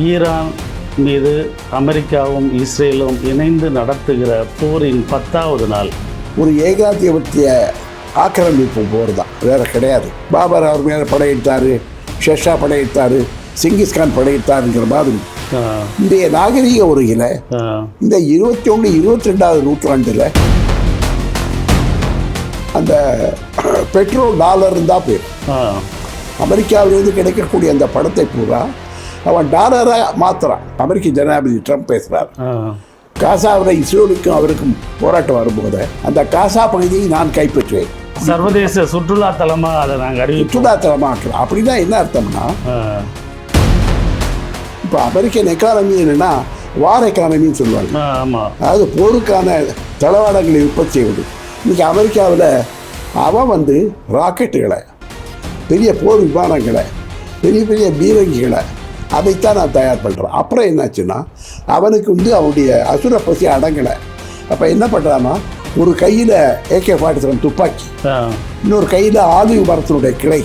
Iran மீது அமெரிக்காவும் இஸ்ரேலும் இணைந்து நடத்துகிற போரின் 10வது நாள். ஒரு ஏகாதிபத்திய ஆக்கிரமிப்பு போர் தான், வேறு கிடையாது. பாபர் அவர் மேலே படையெடுத்தார், ஷெர்ஷா படையெடுத்தார், சிங்கிஸ்கான் படையெடுத்தாருங்கிற மாதிரி இன்றைய நாகரிக உலகில் இந்த 21, 22வது நூற்றாண்டில் அந்த பெட்ரோல் டாலர் இருந்தால் போயிடும். அமெரிக்காவிலிருந்து கிடைக்கக்கூடிய அந்த பணத்தை பூரா அவன் டாலராக மாற்றுறான். அமெரிக்க ஜனாதிபதி ட்ரம்ப் பேசுகிறார். காசாவில் இஸ்ரேலுக்கும் அவருக்கும் போராட்டம் வரும்போது அந்த காசா பகுதியை நான் கைப்பற்றுவேன், சர்வதேச சுற்றுலா தலமாக அதை நாங்கள் சுற்றுலா தலமாக ஆக்கலாம். அப்படின்னா என்ன அர்த்தம்னா, இப்போ அமெரிக்கன் எக்கானமி என்னன்னா வார் எக்கானமின்னு சொல்லுவாங்க. அதாவது போருக்கான தளவாடங்களை உற்பத்தி செய்வது. இன்றைக்கி அமெரிக்காவில் அவன் ராக்கெட்டுகளை, பெரிய போர் விமானங்களை, பெரிய பெரிய பீரங்கிகளை அதைத்தான் நான் தயார் பண்ணுறேன். அப்புறம் என்னாச்சுன்னா அவனுக்கு அவனுடைய அசுர பசி அடங்கலை. அப்போ என்ன பண்ணுறான்னா, ஒரு கையில் AK-47 துப்பாக்கி, இன்னொரு கையில் ஆலிவ் மரத்தினுடைய கிளை.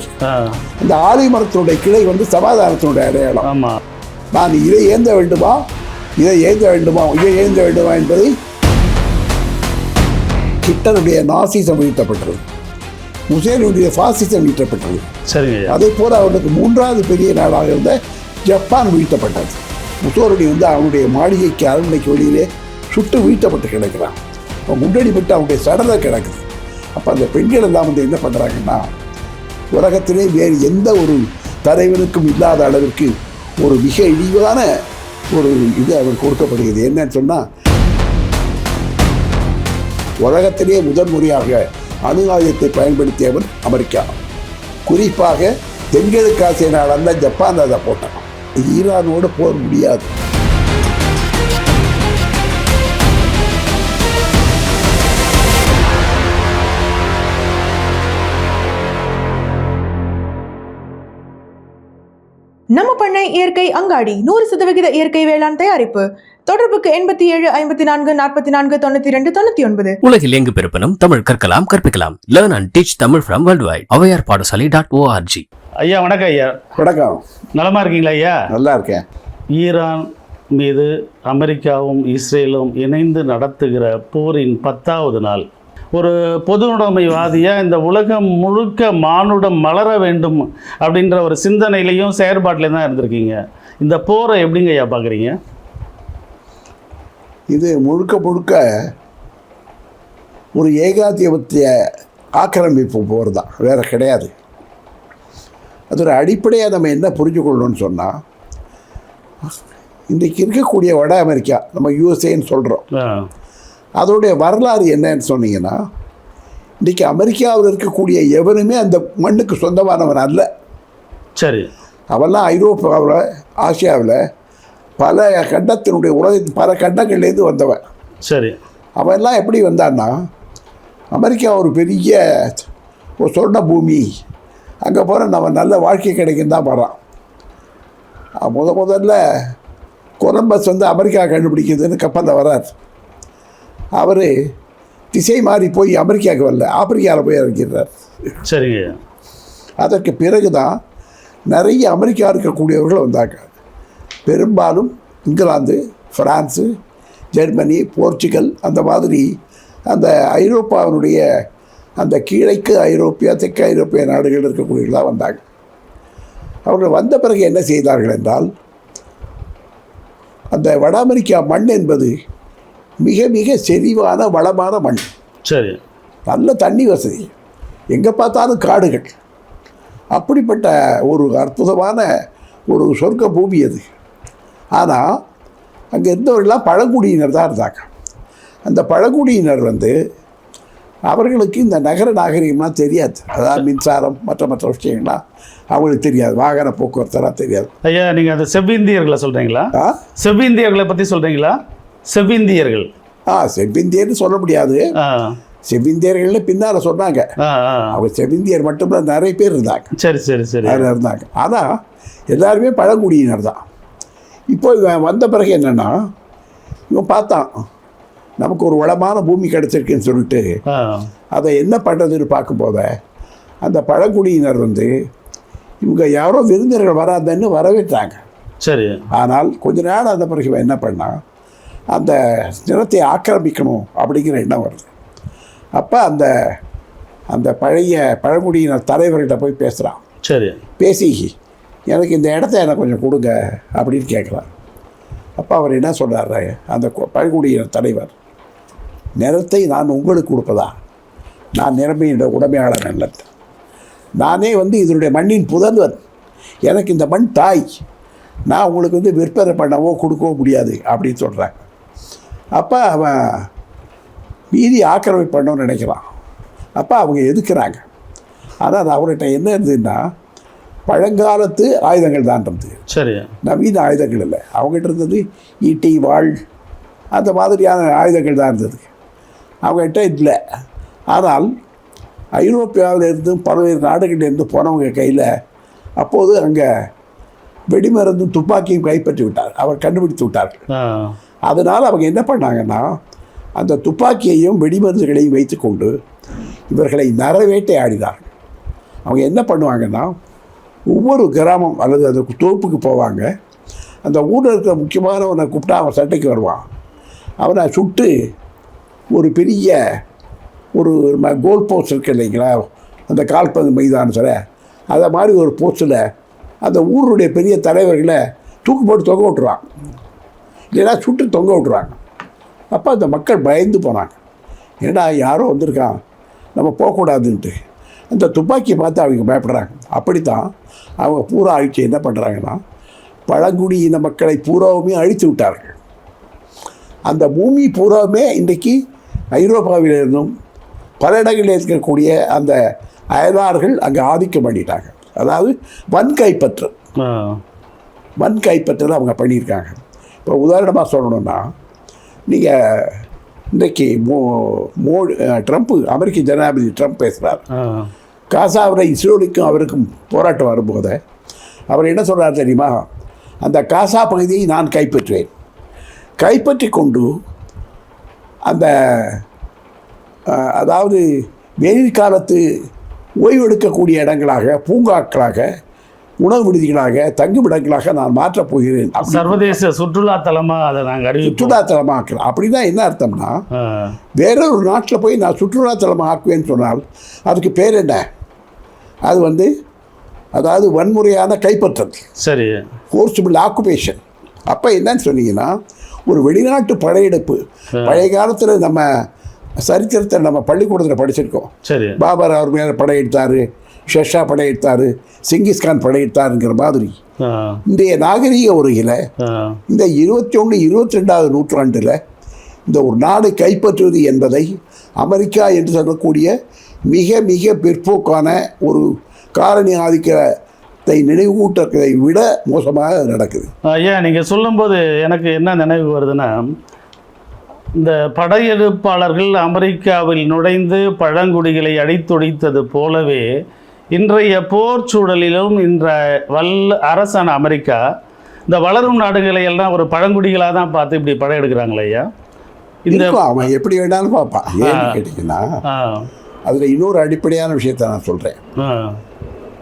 அந்த ஆலிவ் மரத்தினுடைய கிளை சமாதானத்தினுடைய அடையாளம். நான் இதை ஏந்த வேண்டுமா, இதை ஏந்த வேண்டுமா, இதை ஏந்த வேண்டுமா என்பதை ஹிட்லருடைய நாசிசம் வீழ்த்தப்பட்டது, முசேனுடைய பாசிசம் வீழ்த்தப்பட்டது. சரி, அதே போல் அவனுக்கு 3வது பெரிய நாடாக இருந்த ஜப்பான் வீழ்த்தப்பட்டது. முசோலினி அவனுடைய மாளிகைக்கு அரண்மனைக்கு வெளியிலே சுட்டு வீழ்த்தப்பட்டு கிடக்கிறான். அவன் முன்னடிப்பட்டு அவனுடைய சடலை கிடக்குது. அப்போ அந்த பெண்கள் எல்லாம் என்ன பண்ணுறாங்கன்னா, உலகத்திலே வேறு எந்த ஒரு தலைவனுக்கும் இல்லாத அளவிற்கு ஒரு மிக இழிவான ஒரு இது அவர் கொடுக்கப்படுகிறது. என்னன்னு சொன்னால், உலகத்திலே முதன்முறையாக அணு ஆயுதத்தை பயன்படுத்தியவன் அமெரிக்கா. குறிப்பாக தென்கிழக்கு ஆசிய நாடான ஜப்பான் அதை போட்டான். ஈரானோடு போர் முடியாது. நம்ம பண்ணை இயற்கை அங்காடி 100% இயற்கை வேளாண் தயாரிப்பு. தொடர்புக்கு 87 54 44 92 99. உலகில் எங்கு பிறப்பினும் தமிழ் கற்கலாம், கற்பிக்கலாம். Learn and teach Tamil from worldwide. Avvaiyar பாடசாலை.org. ஐயா வணக்கம். ஐயா வணக்கம். நலமா இருக்கீங்களா ஐயா? நல்லா இருக்கேன். ஈரான் மீது அமெரிக்காவும் இஸ்ரேலும் இணைந்து நடத்துகிற போரின் 10வது நாள். ஒரு பொதுவுடைமைவாதியாக இந்த உலகம் முழுக்க மானுடம் மலர வேண்டும் அப்படின்ற ஒரு சிந்தனையிலையும் செயற்பாட்டிலையும் தான் இருந்திருக்கீங்க. இந்த போரை எப்படிங்க ஐயா பார்க்குறீங்க? இது முழுக்க முழுக்க ஒரு ஏகாதிபத்திய ஆக்கிரமிப்பு போர் தான், வேறு கிடையாது. அதோட அடிப்படையாக நம்ம என்ன புரிஞ்சுக்கொள்ளணும்னு சொன்னால், இன்றைக்கி இருக்கக்கூடிய வட அமெரிக்கா, நம்ம யூஎஸ்ஏன்னு சொல்கிறோம், அதோடைய வரலாறு என்னன்னு சொன்னீங்கன்னா, இன்றைக்கி அமெரிக்காவில் இருக்கக்கூடிய எவனுமே அந்த மண்ணுக்கு சொந்தமானவன் அல்ல. சரி, அவெல்லாம் ஐரோப்பாவில், ஆசியாவில் பல கண்டத்தினுடைய உலகத்தின் பல கண்டங்கள்லேருந்து வந்தவன். சரி, அவெல்லாம் எப்படி வந்தான்னா, அமெரிக்கா ஒரு பெரிய ஒரு சொர்ண பூமி, அங்கே போகிற நம்ம நல்ல வாழ்க்கை கிடைக்கும் தான் போகிறான். முதல்ல கொலம்பஸ் அமெரிக்கா கண்டுபிடிக்கிறதுன்னு கப்பலில் வரார். அவர் திசை மாறி போய் அமெரிக்காவுக்கு வரல, ஆப்பிரிக்காவில் போய் இறங்கிறார். சரிங்க. அதற்கு பிறகு தான் நிறைய அமெரிக்கா இருக்கக்கூடியவர்கள் வந்தாங்க. பெரும்பாலும் இங்கிலாந்து, ஃப்ரான்ஸு, ஜெர்மனி, போர்ச்சுகல், அந்த மாதிரி அந்த ஐரோப்பாவினுடைய அந்த கிழக்கு ஐரோப்பியா, தெற்கு ஐரோப்பிய நாடுகள் இருக்கக்கூடியவர்களாக வந்தாங்க. அவர்கள் வந்த பிறகு என்ன செய்தார்கள் என்றால், அந்த வட அமெரிக்கா மண் என்பது மிக மிக செறிவான வளமான மண். சரி, நல்ல தண்ணி வசதி, எங்கே பார்த்தாலும் காடுகள். அப்படிப்பட்ட ஒரு அற்புதமான ஒரு சொர்க்க பூமி அது. ஆனால் அங்கே இருந்தவர்கள்லாம் பழங்குடியினர் தான் இருந்தாங்க. அந்த பழங்குடியினர் அவர்களுக்கு இந்த நகர நாகரிகம்லாம் தெரியாது. அதாவது மின்சாரம் மற்ற விஷயங்கள்லாம் அவங்களுக்கு தெரியாது. வாகன போக்குவரத்தெல்லாம் தெரியாது. ஐயா, நீங்கள் அந்த செவ்விந்தியர்களை சொல்கிறீங்களா? செவ்விந்தியர்களை பற்றி சொல்கிறீங்களா? செவ்விந்தியர்கள், செவ்விந்தியர்னு சொல்ல முடியாது. செவ்விந்தியர்கள்னு பின்னால் சொன்னாங்க. அவங்க செவ்விந்தியர் மட்டும் நிறைய பேர் இருந்தாங்க. சரி சரி சரி, அதில் இருந்தாங்க. ஆனால் எல்லாருமே பழங்குடியினர் தான். இப்போ இவன் வந்த பிறகு என்னென்னா, இவன் பார்த்தான் நமக்கு ஒரு வளமான பூமி கிடச்சிருக்குன்னு சொல்லிட்டு அதை என்ன பண்ணுறதுன்னு பார்க்கும்போது, அந்த பழங்குடியினர் இவங்க யாரோ விருந்தினர்கள் வராதுன்னு வரவேற்றாங்க. சரி. ஆனால் கொஞ்ச நாள் அந்த பிறகு இவன் என்ன பண்ணால் அந்த நிலத்தை ஆக்கிரமிக்கணும் அப்படிங்கிற எண்ணம் வருது. அப்போ அந்த அந்த பழைய பழங்குடியினர் தலைவர்கிட்ட போய் பேசுகிறான். சரி. பேசி எனக்கு இந்த இடத்த எனக்கு கொஞ்சம் கொடுங்க அப்படின்னு கேட்குறான். அப்போ அவர் என்ன சொல்கிறாரு, அந்த பழங்குடியினர் தலைவர், நிலத்தை நான் உங்களுக்கு கொடுப்பதா? நான் நிலைமையோட உடைமையாளர் அல்ல, நானே இதனுடைய மண்ணின் புதல்வன், எனக்கு இந்த மண் தாய், நான் உங்களுக்கு விற்பனை பண்ணவோ கொடுக்கவோ முடியாது அப்படின்னு சொல்கிறாங்க. அப்போ அவன் மீதி ஆக்கிரமிப்பு பண்ணணும்னு நினைக்கிறான். அப்போ அவங்க எதுக்குறாங்க. ஆனால் அவர்கிட்ட என்ன இருந்ததுன்னா பழங்காலத்து ஆயுதங்கள் தான் இருந்தது. சரி. நவீன ஆயுதங்கள் இல்லை. அவங்ககிட்ட இருந்தது ஈட்டி, வாள், அந்த மாதிரியான ஆயுதங்கள் தான் இருந்தது அவங்ககிட்ட இல்லை. ஆனால் ஐரோப்பியாவிலிருந்தும் பல்வேறு நாடுகளிலிருந்து போனவங்க கையில் அப்போது அங்கே வெடிமருந்தும் துப்பாக்கியும் கைப்பற்றி விட்டார், அவர் கண்டுபிடித்து விட்டார்கள். அதனால் அவங்க என்ன பண்ணாங்கன்னா அந்த துப்பாக்கியையும் வெடிமருந்துகளையும் வைத்துக்கொண்டு இவர்களை நரவேட்டை ஆடினார்கள். அவங்க என்ன பண்ணுவாங்கன்னா ஒவ்வொரு கிராமம் அல்லது அந்த தோப்புக்கு போவாங்க. அந்த ஊரில் இருக்கிற முக்கியமானவனை கூப்பிட்டா அவன் சண்டைக்கு வருவான். அவனை சுட்டு ஒரு பெரிய ஒரு கோல் போஸ்ட் இருக்கு இல்லைங்களா, அந்த கால்பந்து மைதானத்தில், அதை மாதிரி ஒரு போஸ்ட்டில் அந்த ஊருடைய பெரிய தலைவர்களை தூக்கு போட்டு தொங்க விட்டுருவாங்க, இல்லைன்னா சுட்டு தொங்க விட்டுருவாங்க. அப்போ அந்த மக்கள் பயந்து போனாங்க, ஏன்னா யாரோ வந்திருக்கான் நம்ம போகக்கூடாதுன்ட்டு. அந்த துப்பாக்கியை பார்த்து அவங்க பயப்படுறாங்க. அப்படித்தான் அவங்க பூரா அழிச்சு என்ன பண்ணுறாங்கன்னா பழங்குடியின மக்களை பூராவுமே அழித்து விட்டார்கள். அந்த பூமி பூராவுமே இன்றைக்கு ஐரோப்பாவிலிருந்தும் பல இடங்களில் இருக்கக்கூடிய அந்த அயலார்கள் அங்கே ஆதிக்கம் பண்ணிட்டாங்க. அதாவது வன் கைப்பற்றல் அவங்க பண்ணியிருக்காங்க. இப்போ உதாரணமாக சொல்லணுன்னா நீங்கள் இன்றைக்கி ட்ரம்ப்பு, அமெரிக்க ஜனாதிபதி ட்ரம்ப் பேசுகிறார். காசாவில் இஸ்ரேலுக்கும் அவருக்கும் போராட்டம் வரும்போது அவர் என்ன சொல்கிறார் தெரியுமா, அந்த காசா பகுதியை நான் கைப்பற்றுவேன், கைப்பற்றி கொண்டு அந்த அதாவது வெயில் காலத்து ஓய்வெடுக்கக்கூடிய இடங்களாக, பூங்காக்களாக, உணவு விடுதிகளாக, தங்குமிடங்களாக நான் மாற்றப் போகிறேன். சர்வதேச சுற்றுலாத்தலமாக அதை நாங்கள் சுற்றுலாத்தலமாக ஆக்கலாம். அப்படின்னா என்ன அர்த்தம்னா வேறொரு நாட்டில் போய் நான் சுற்றுலாத்தலமாக ஆக்குவேன்னு சொன்னால் அதுக்கு பேர் என்ன, அது அதாவது வன்முறையான கைப்பற்றல். சரி. Forcible occupation. அப்போ என்னன்னு சொன்னீங்கன்னா ஒரு வெளிநாட்டு படையெடுப்பு. பழைய காலத்தில் நம்ம சரித்திரத்தை நம்ம பள்ளிக்கூடத்தில் படிச்சிருக்கோம். சரி. பாபர் அவர் மேலே படையெடுத்தார், ஷெர்ஷா படையெடுத்தார், சிங்கிஸ்கான் படையெடுத்தாருங்கிற மாதிரி இன்றைய நாகரீக உரையில் இந்த 21, 22வது நூற்றாண்டில் இந்த ஒரு நாடை கைப்பற்றுவது என்பதை அமெரிக்கா என்று சொல்லக்கூடிய மிக மிக பிற்போக்கான ஒரு காரணி ஆதிக்கத்தை நினைவூட்டத்தை விட மோசமாக நடக்குது. ஐயா, நீங்கள் சொல்லும்போது எனக்கு என்ன நினைவு வருதுன்னா, இந்த படையெடுப்பாளர்கள் அமெரிக்காவில் நுழைந்து பழங்குடிகளை அடித்தொழித்தது போலவே இன்றைய போர் சூழலிலும் அரசான அமெரிக்கா இந்த வளரும் நாடுகளை எல்லாம் ஒரு பழங்குடிகளாக தான் பார்த்து இப்படி படையெடுக்கிறாங்களே ஐயா. இந்த அவன் எப்படி வேணாலும் பார்ப்பான். ஏன்னு கேட்டிங்கன்னா அதில் இன்னொரு அடிப்படையான விஷயத்தை நான் சொல்கிறேன்.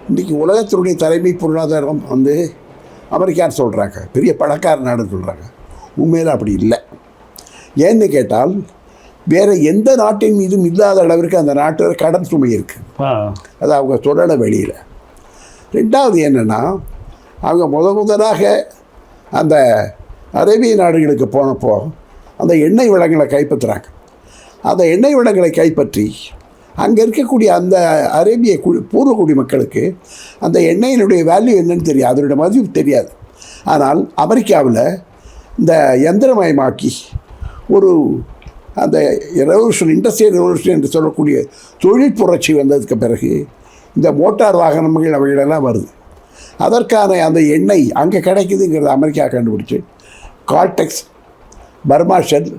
இன்றைக்கி உலகத்தினுடைய தலைமை பொருளாதாரம் அமெரிக்கான்னு சொல்கிறாங்க, பெரிய பணக்கார நாடுன்னு சொல்கிறாங்க. உண்மையில் அப்படி இல்லை. ஏன்னு கேட்டால் வேறு எந்த நாட்டின் மீதும் இல்லாத அளவிற்கு அந்த நாட்டில் கடன் சுமை இருக்குது. அது அவங்க சொல்லலை வெளியில். ரெண்டாவது என்னென்னா அவங்க முதலாக அந்த அரேபிய நாடுகளுக்கு போனப்போ அந்த எண்ணெய் வளங்களை கைப்பற்றுறாங்க. அந்த எண்ணெய் வளங்களை கைப்பற்றி அங்கே இருக்கக்கூடிய அந்த அரேபிய பூர்வக்குடி மக்களுக்கு அந்த எண்ணெயினுடைய வேல்யூ என்னன்னு தெரியாது, அதனுடைய மதிப்பு தெரியாது. ஆனால் அமெரிக்காவில் இந்த யந்திரமயமாக்கி ஒரு அந்த ரெவல்யூஷன், இண்டஸ்ட்ரியல் ரெவல்யூஷன் என்று சொல்லக்கூடிய தொழில் புரட்சி வந்ததுக்கு பிறகு இந்த மோட்டார் வாகனங்கள் அவைகளெல்லாம் வருது. அதற்கான அந்த எண்ணெய் அங்கே கிடைக்குதுங்கிறத அமெரிக்கா கண்டுபிடிச்சி கால்டெக்ஸ், பர்மா ஷெல்,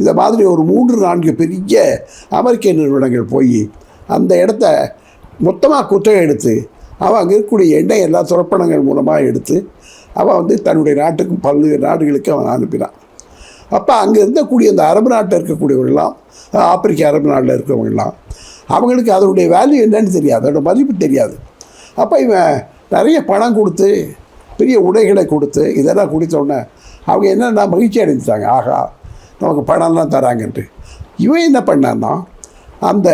இந்த மாதிரி ஒரு 3-4 பெரிய அமெரிக்க நிறுவனங்கள் போய் அந்த இடத்த மொத்தமாக குத்தகை எடுத்து அவன் அங்கே இருக்கக்கூடிய எண்ணெய் எல்லா துறப்பணங்கள் மூலமாக எடுத்து அவன் தன்னுடைய நாட்டுக்கும் பல்வேறு நாடுகளுக்கு அவன் அனுப்பினான். அப்போ அங்கே இருக்கக்கூடிய அந்த அரபு நாட்டில் இருக்கக்கூடியவர்கள்லாம், ஆப்பிரிக்க அரபு நாட்டில் இருக்கிறவங்கலாம், அவங்களுக்கு அதனுடைய வேல்யூ என்னன்னு தெரியாது, அதோட மதிப்பு தெரியாது. அப்போ இவன் நிறைய பணம் கொடுத்து பெரிய உடைகளை கொடுத்து இதெல்லாம் குடித்தோடனே அவங்க என்னென்னா மகிழ்ச்சி அடைஞ்சிட்டாங்க. ஆகா, நமக்கு பணம்லாம் தராங்கன்ட்டு. இவன் என்ன பண்ணான்னா அந்த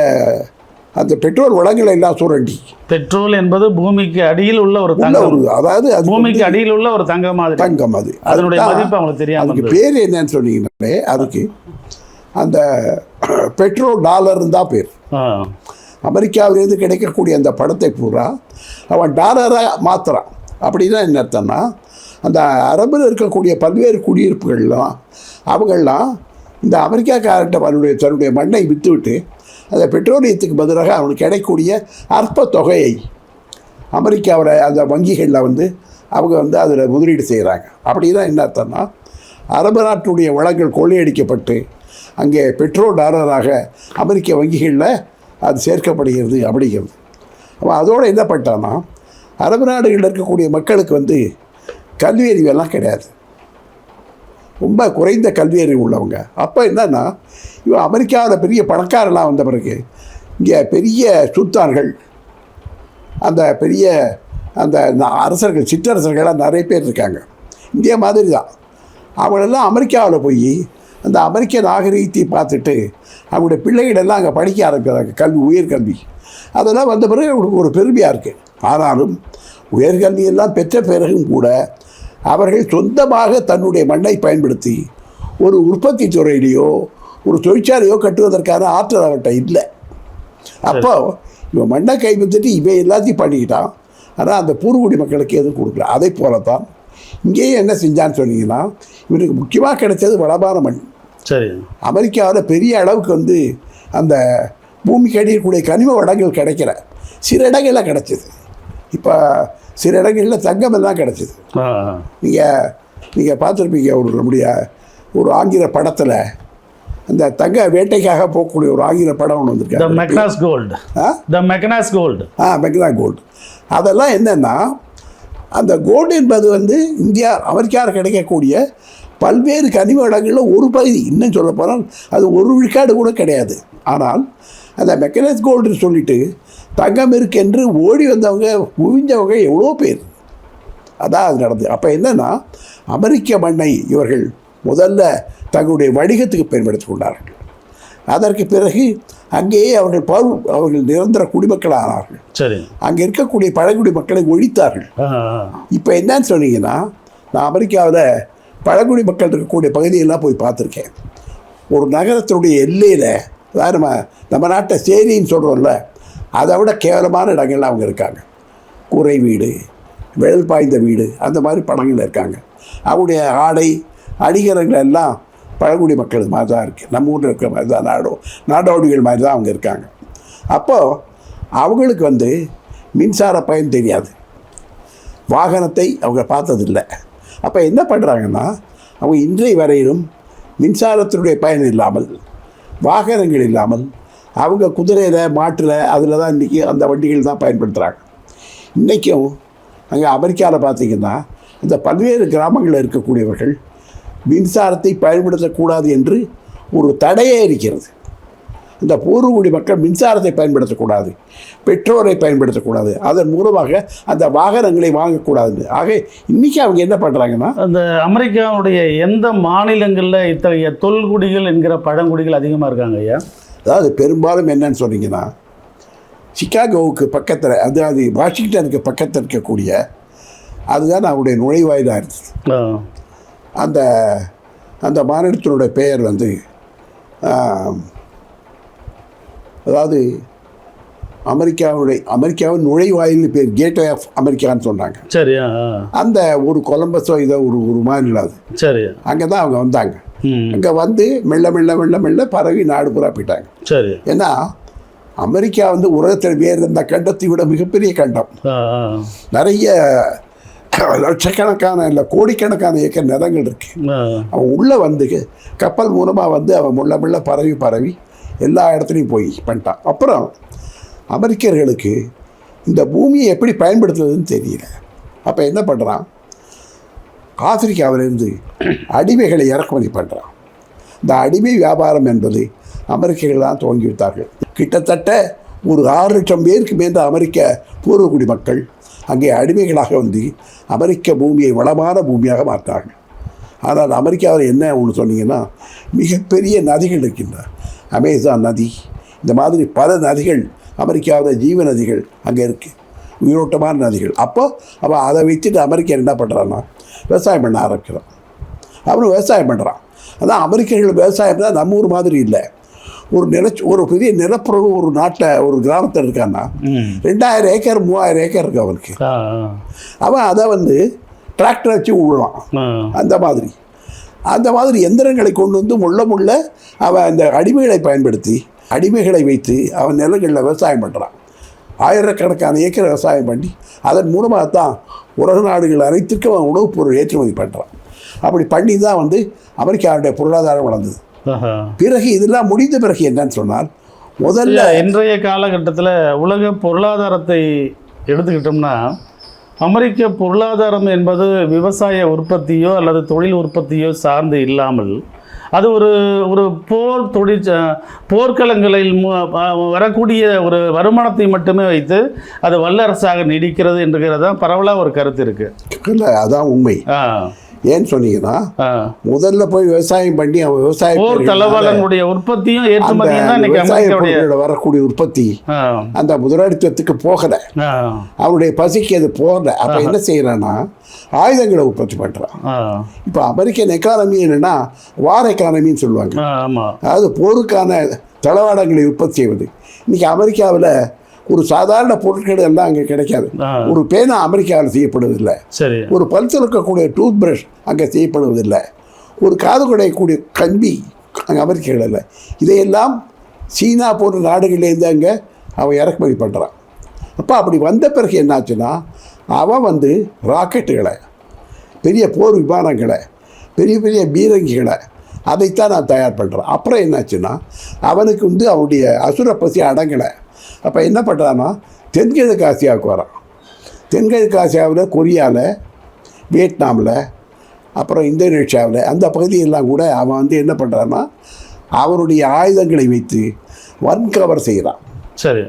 அந்த பெட்ரோல் வளங்களை எல்லாம் சுரண்டி, பெட்ரோல் என்பது பூமிக்கு அடியில் உள்ள ஒரு தங்கம், அதாவது அது பூமிக்கு அடியில் உள்ள ஒரு தங்கம் அது அதனுடைய மதிப்பு அவங்களுக்கு தெரியாம. அதுக்கு பேர் என்னன்னு சொன்னீங்கன்னாலே அதுக்கு அந்த பெட்ரோல் டாலர்னு தான் பேர். அமெரிக்காவிலேருந்து கிடைக்கக்கூடிய அந்த பணத்தை பூரா அவன் டாலராக மாற்றுறான். அப்படின்னா என்ன அர்த்தம்னா, அந்த அரபில் இருக்கக்கூடிய பல்வேறு குடியிருப்புகள்லாம் அவங்கள்லாம் இந்த அமெரிக்காக்காரர்கிட்ட தன்னுடைய மண்ணை விற்றுவிட்டு அந்த பெட்ரோலியத்துக்கு பதிலாக அவனுக்கு கிடைக்கக்கூடிய அற்ப தொகையை அமெரிக்காவில் அந்த வங்கிகளில் அவங்க அதில் முதலீடு செய்கிறாங்க. அப்படின்னா என்ன அர்த்தம்னா, அரபு நாட்டுடைய வளங்கள் கொள்ளையடிக்கப்பட்டு அங்கே பெட்ரோல் டாலராக அமெரிக்க வங்கிகளில் அது சேர்க்கப்படுகிறது அப்படிங்கிறது. அவன் அதோடு என்ன பண்ணிட்டான்னா, அரபு நாடுகளில் இருக்கக்கூடிய மக்களுக்கு கல்வி அறிவெல்லாம் கிடையாது, ரொம்ப குறைந்த கல்வி அறிவு உள்ளவங்க. அப்போ என்னன்னா, இவன் அமெரிக்காவில் பெரிய பணக்காரெல்லாம் வந்த பிறகு இங்கே பெரிய சுல்தான்கள், அந்த பெரிய அந்த அரசர்கள், சிற்றரசர்கள்லாம் நிறைய பேர் இருக்காங்க, இந்தியா மாதிரி தான். அவங்களெல்லாம் அமெரிக்காவில் போய் அந்த அமெரிக்க நாகரிகத்தை பார்த்துட்டு அவங்களுடைய பிள்ளைகளெல்லாம் அங்கே படிக்க ஆரம்பிக்கிறாங்க, உயர்கல்வி. அதெல்லாம் வந்த பிறகு அவங்களுக்கு ஒரு பெருமையாக இருக்குது. ஆனாலும் உயர்கல்வியெல்லாம் பெற்ற பிறகும் கூட அவர்கள் சொந்தமாக தன்னுடைய மண்ணை பயன்படுத்தி ஒரு உற்பத்தி துறையிலையோ ஒரு தொழிற்சாலையோ கட்டுவதற்கான ஆற்றல் அவர்கிட்ட இல்லை. அப்போ இவன் மண்ணை கைப்பற்றிட்டு இவன் எல்லாத்தையும் பண்ணிக்கிட்டான். ஆனால் அந்த பூர்வகுடி மக்களுக்கு எதுவும் கொடுக்கல. அதை போலத்தான் இங்கேயும் என்ன செஞ்சான்னு சொன்னீங்கன்னா, இவனுக்கு முக்கியமாக கிடைச்சது வளமான மண். சரி, அமெரிக்காவில் பெரிய அளவுக்கு அந்த பூமிக்கு அடிக்கக்கூடிய கனிம வளங்கள் கிடைக்கல. சில இடங்களில் கிடச்சிது. இப்போ சில இடங்களில் தங்கம் எல்லாம் கிடச்சிது. நீங்கள் பார்த்துருப்பீங்க, நம்முடைய ஒரு ஆங்கில படத்தில் அந்த தங்க வேட்டைக்காக போகக்கூடிய ஒரு ஆங்கில படம் ஒன்று வந்திருக்காங்க, மெக்னாஸ் கோல்டு. Magnus gold. அதெல்லாம் என்னென்னா, அந்த கோல்டு என்பது அமெரிக்காவில் கிடைக்கக்கூடிய பல்வேறு கனிம வளங்களில் ஒரு பகுதி. இன்னும் சொல்ல போனால் அது ஒரு விழுக்காடு கூட கிடையாது. ஆனால் அந்த மெக்னாஸ் கோல்டுன்னு சொல்லிட்டு தங்கம் இருக்கென்று ஓடி வந்தவங்க, குவிஞ்சவங்க எவ்வளோ பேர். அதான் அது நடந்தது. அப்போ என்னென்னா, அமெரிக்க மண்ணை இவர்கள் முதல்ல தங்களுடைய வணிகத்துக்கு பயன்படுத்தி கொண்டார்கள். அதற்கு பிறகு அங்கேயே அவர்கள் நிரந்தர குடிமக்களானார்கள். சரி, அங்கே இருக்கக்கூடிய பழங்குடி மக்களை ஒழித்தார்கள். இப்போ என்னன்னு சொன்னீங்கன்னா, நான் அமெரிக்காவில் பழங்குடி மக்கள் இருக்கக்கூடிய பகுதியெல்லாம் போய் பார்த்துருக்கேன். ஒரு நகரத்தினுடைய எல்லையில், அதாவது நம்ம நாட்டை சேரின்னு சொல்கிறோம்ல, அதை விட கேவலமான இடங்கள்லாம் அவங்க இருக்காங்க. கூரை வீடு, வெள்ளல் பாய்ந்த வீடு, அந்த மாதிரி படங்கள் இருக்காங்க. அவங்களுடைய ஆடை அடிகரங்கள் எல்லாம் பழங்குடி மக்கள் மாதிரி தான் இருக்குது. நம்ம ஊரில் இருக்கிற மாதிரி தான், நாடோடிகள் மாதிரி தான் அவங்க இருக்காங்க. அப்போது அவங்களுக்கு மின்சார பயன் தெரியாது, வாகனத்தை அவங்க பார்த்ததில்லை. அப்போ என்ன பண்ணுறாங்கன்னா, அவங்க இன்றைய வரையிலும் மின்சாரத்தினுடைய பயன் இல்லாமல், வாகனங்கள் இல்லாமல், அவங்க குதிரையில், மாட்டில், அதில் தான் இன்றைக்கி அந்த வண்டிகள் தான் பயன்படுத்துகிறாங்க. இன்றைக்கும் அங்கே அமெரிக்காவில் பார்த்திங்கன்னா, இந்த பல்வேறு கிராமங்களில் இருக்கக்கூடியவர்கள் மின்சாரத்தை பயன்படுத்தக்கூடாது என்று ஒரு தடையே இருக்கிறது. இந்த பூர்வகுடி மக்கள் மின்சாரத்தை பயன்படுத்தக்கூடாது, பெட்ரோலை பயன்படுத்தக்கூடாது, அதன் மூலமாக அந்த வாகனங்களை வாங்கக்கூடாது. ஆக இன்றைக்கி அவங்க என்ன பண்ணுறாங்கன்னா, அந்த அமெரிக்காவுடைய எந்த மாநிலங்களில் இத்தகைய தொல்குடிகள் என்கிற பழங்குடிகள் அதிகமாக இருக்காங்க ஐயா? அதாவது பெரும்பாலும் என்னன்னு சொன்னீங்கன்னா, சிகாகோவுக்கு பக்கத்தில், அதாவது வாஷிங்டனுக்கு பக்கத்தில் இருக்கக்கூடிய, அதுதான் அவருடைய நுழைவாயிலாக இருந்தது. அந்த அந்த மாநிலத்தினுடைய பெயர் அதாவது அமெரிக்காவின் நுழைவாயில் பேர் கேட்வே ஆஃப் அமெரிக்கான்னு சொன்னாங்க. சரி, அந்த ஒரு கொலம்பஸோ இதை ஒரு மாநிலம் அது. சரி, அங்கே தான் அவங்க வந்தாங்க. அங்கே மெல்ல மெல்ல மெல்ல மெல்ல பரவி நாடு பூரா போயிட்டாங்க. சரி, ஏன்னா அமெரிக்கா உலகத்தில் வேறு இந்த கண்டத்தை விட மிகப்பெரிய கண்டம். நிறைய லட்சக்கணக்கான இல்லை கோடிக்கணக்கான ஏக்கர் நிலங்கள் இருக்கு. அவன் உள்ளே கப்பல் மூலமாக அவன் முள்ள முள்ள பரவி எல்லா இடத்துலையும் போய் பண்ணிட்டான். அப்புறம் அமெரிக்கர்களுக்கு இந்த பூமியை எப்படி பயன்படுத்துறதுன்னு தெரியல. அப்போ என்ன பண்ணுறான், ஆப்பிரிக்காவிலிருந்து அடிமைகளை இறக்குமதி பண்ணுறான். இந்த அடிமை வியாபாரம் என்பது அமெரிக்கர்கள் தான் துவங்கி வைத்தார்கள். கிட்டத்தட்ட ஒரு 6 லட்சம் பேருக்கு மேல் அமெரிக்க பூர்வகுடி மக்கள் அங்கே அடிமைகளாக வந்து அமெரிக்க பூமியை வளமான பூமியாக மாற்றாங்க. ஆனால் அமெரிக்காவில் என்ன ஒன்று சொன்னீங்கன்னா, மிகப்பெரிய நதிகள் இருக்கின்றன. அமேசான் நதி, இந்த மாதிரி பல நதிகள் அமெரிக்காவில் ஜீவ நதிகள் அங்கே இருக்குது, உயிரோட்டமான நதிகள். அப்போ அவன் அதை வச்சுட்டு அமெரிக்கா என்ன பண்ணுறான்னா விவசாயம் பண்ண ஆரம்பிக்கிறான். அவனும் விவசாயம் பண்ணுறான். அதான் அமெரிக்கர்கள் விவசாயம் தான் நம்ம ஊர் மாதிரி இல்லை. ஒரு பெரிய நிலப்பரவு ஒரு நாட்டில் ஒரு கிராமத்தில் இருக்கான்னா 2000 ஏக்கர் 3000 ஏக்கர் இருக்கு அவனுக்கு. அவன் அதை வந்து டிராக்டர் வச்சு விடலாம். அந்த மாதிரி எந்திரங்களை கொண்டு வந்து முள்ள அவன் அந்த அடிமைகளை பயன்படுத்தி அடிமைகளை வைத்து அவன் நிலங்களில் விவசாயம் பண்ணுறான். ஆயிரக்கணக்கான ஏக்கர் விவசாயம் பண்ணி அதன் மூலமாக தான் உலக நாடுகள் அனைத்திற்கும் அவன் உணவுப் பொருள் ஏற்றுமதி பண்ணுறான். அப்படி பண்ணி தான் வந்து அமெரிக்காவுடைய பொருளாதாரம் வளர்ந்தது. பிறகு இதெல்லாம் முடிந்த பிறகு என்னன்னு சொன்னால், முதல்ல இன்றைய காலகட்டத்தில் உலக பொருளாதாரத்தை எடுத்துக்கிட்டோம்னா, அமெரிக்க பொருளாதாரம் என்பது விவசாய உற்பத்தியோ அல்லது தொழில் உற்பத்தியோ சார்ந்து இல்லாமல் அது ஒரு போர்க்களங்களில் வரக்கூடிய ஒரு வருமானத்தை மட்டுமே வைத்து அது வல்லரசாக நீடிக்கிறது என்கிறது தான் பரவலாக ஒரு கருத்து இருக்குது. அதான் உண்மை. ஏன்னு சொன்னீங்கன்னா, முதல்ல போய் விவசாயம் பண்ணி அவன் விவசாய உற்பத்தியும் வரக்கூடிய உற்பத்தி அந்த முதலாளித்துவத்துக்கு போகல, அவனுடைய பசிக்கு அது போகல. அப்ப என்ன செய்யறான்னா ஆயுதங்களை உற்பத்தி பண்றான். இப்ப அமெரிக்கன் எக்கானமி என்னன்னா வார் எக்கானமின்னு சொல்லுவாங்க. அதாவது போருக்கான தளவாடங்களை உற்பத்தி செய்வது. இன்னைக்கு அமெரிக்காவில் ஒரு சாதாரண பொருட்கள் எல்லாம் அங்கே கிடைக்காது. ஒரு பேனா அமெரிக்காவில் செய்யப்படுவதில்லை. ஒரு பல் துலக்கக்கூடிய டூத் பிரஷ் அங்கே செய்யப்படுவதில்லை. ஒரு காது குடையக்கூடிய கம்பி அங்கே அமெரிக்காவில் இல்லை. இதையெல்லாம் சீனா போன்ற நாடுகள்லேருந்து அங்கே அவன் இறக்குமதி பண்ணுறான். அப்போ அப்படி வந்த பிறகு என்னாச்சுன்னா, அவன் வந்து ராக்கெட்டுகளை, பெரிய போர் விமானங்களை, பெரிய பெரிய பீரங்கிகளை அதைத்தான் நான் தயார் பண்ணுறேன். அப்புறம் என்னாச்சுன்னா, அவனுக்கு வந்து அவனுடைய அசுர பசி அடங்கலை. அப்போ என்ன பண்ணுறான்னா தென்கிழக்கு ஆசியாவுக்கு வரான். தென்கிழக்கு ஆசியாவில் கொரியாவில், வியட்நாமில், அப்புறம் இந்தோனேஷியாவில் அந்த பகுதியெல்லாம் கூட அவன் வந்து என்ன பண்ணுறான்னா அவனுடைய ஆயுதங்களை வைத்து வன்கவர் செய்கிறான். சரி.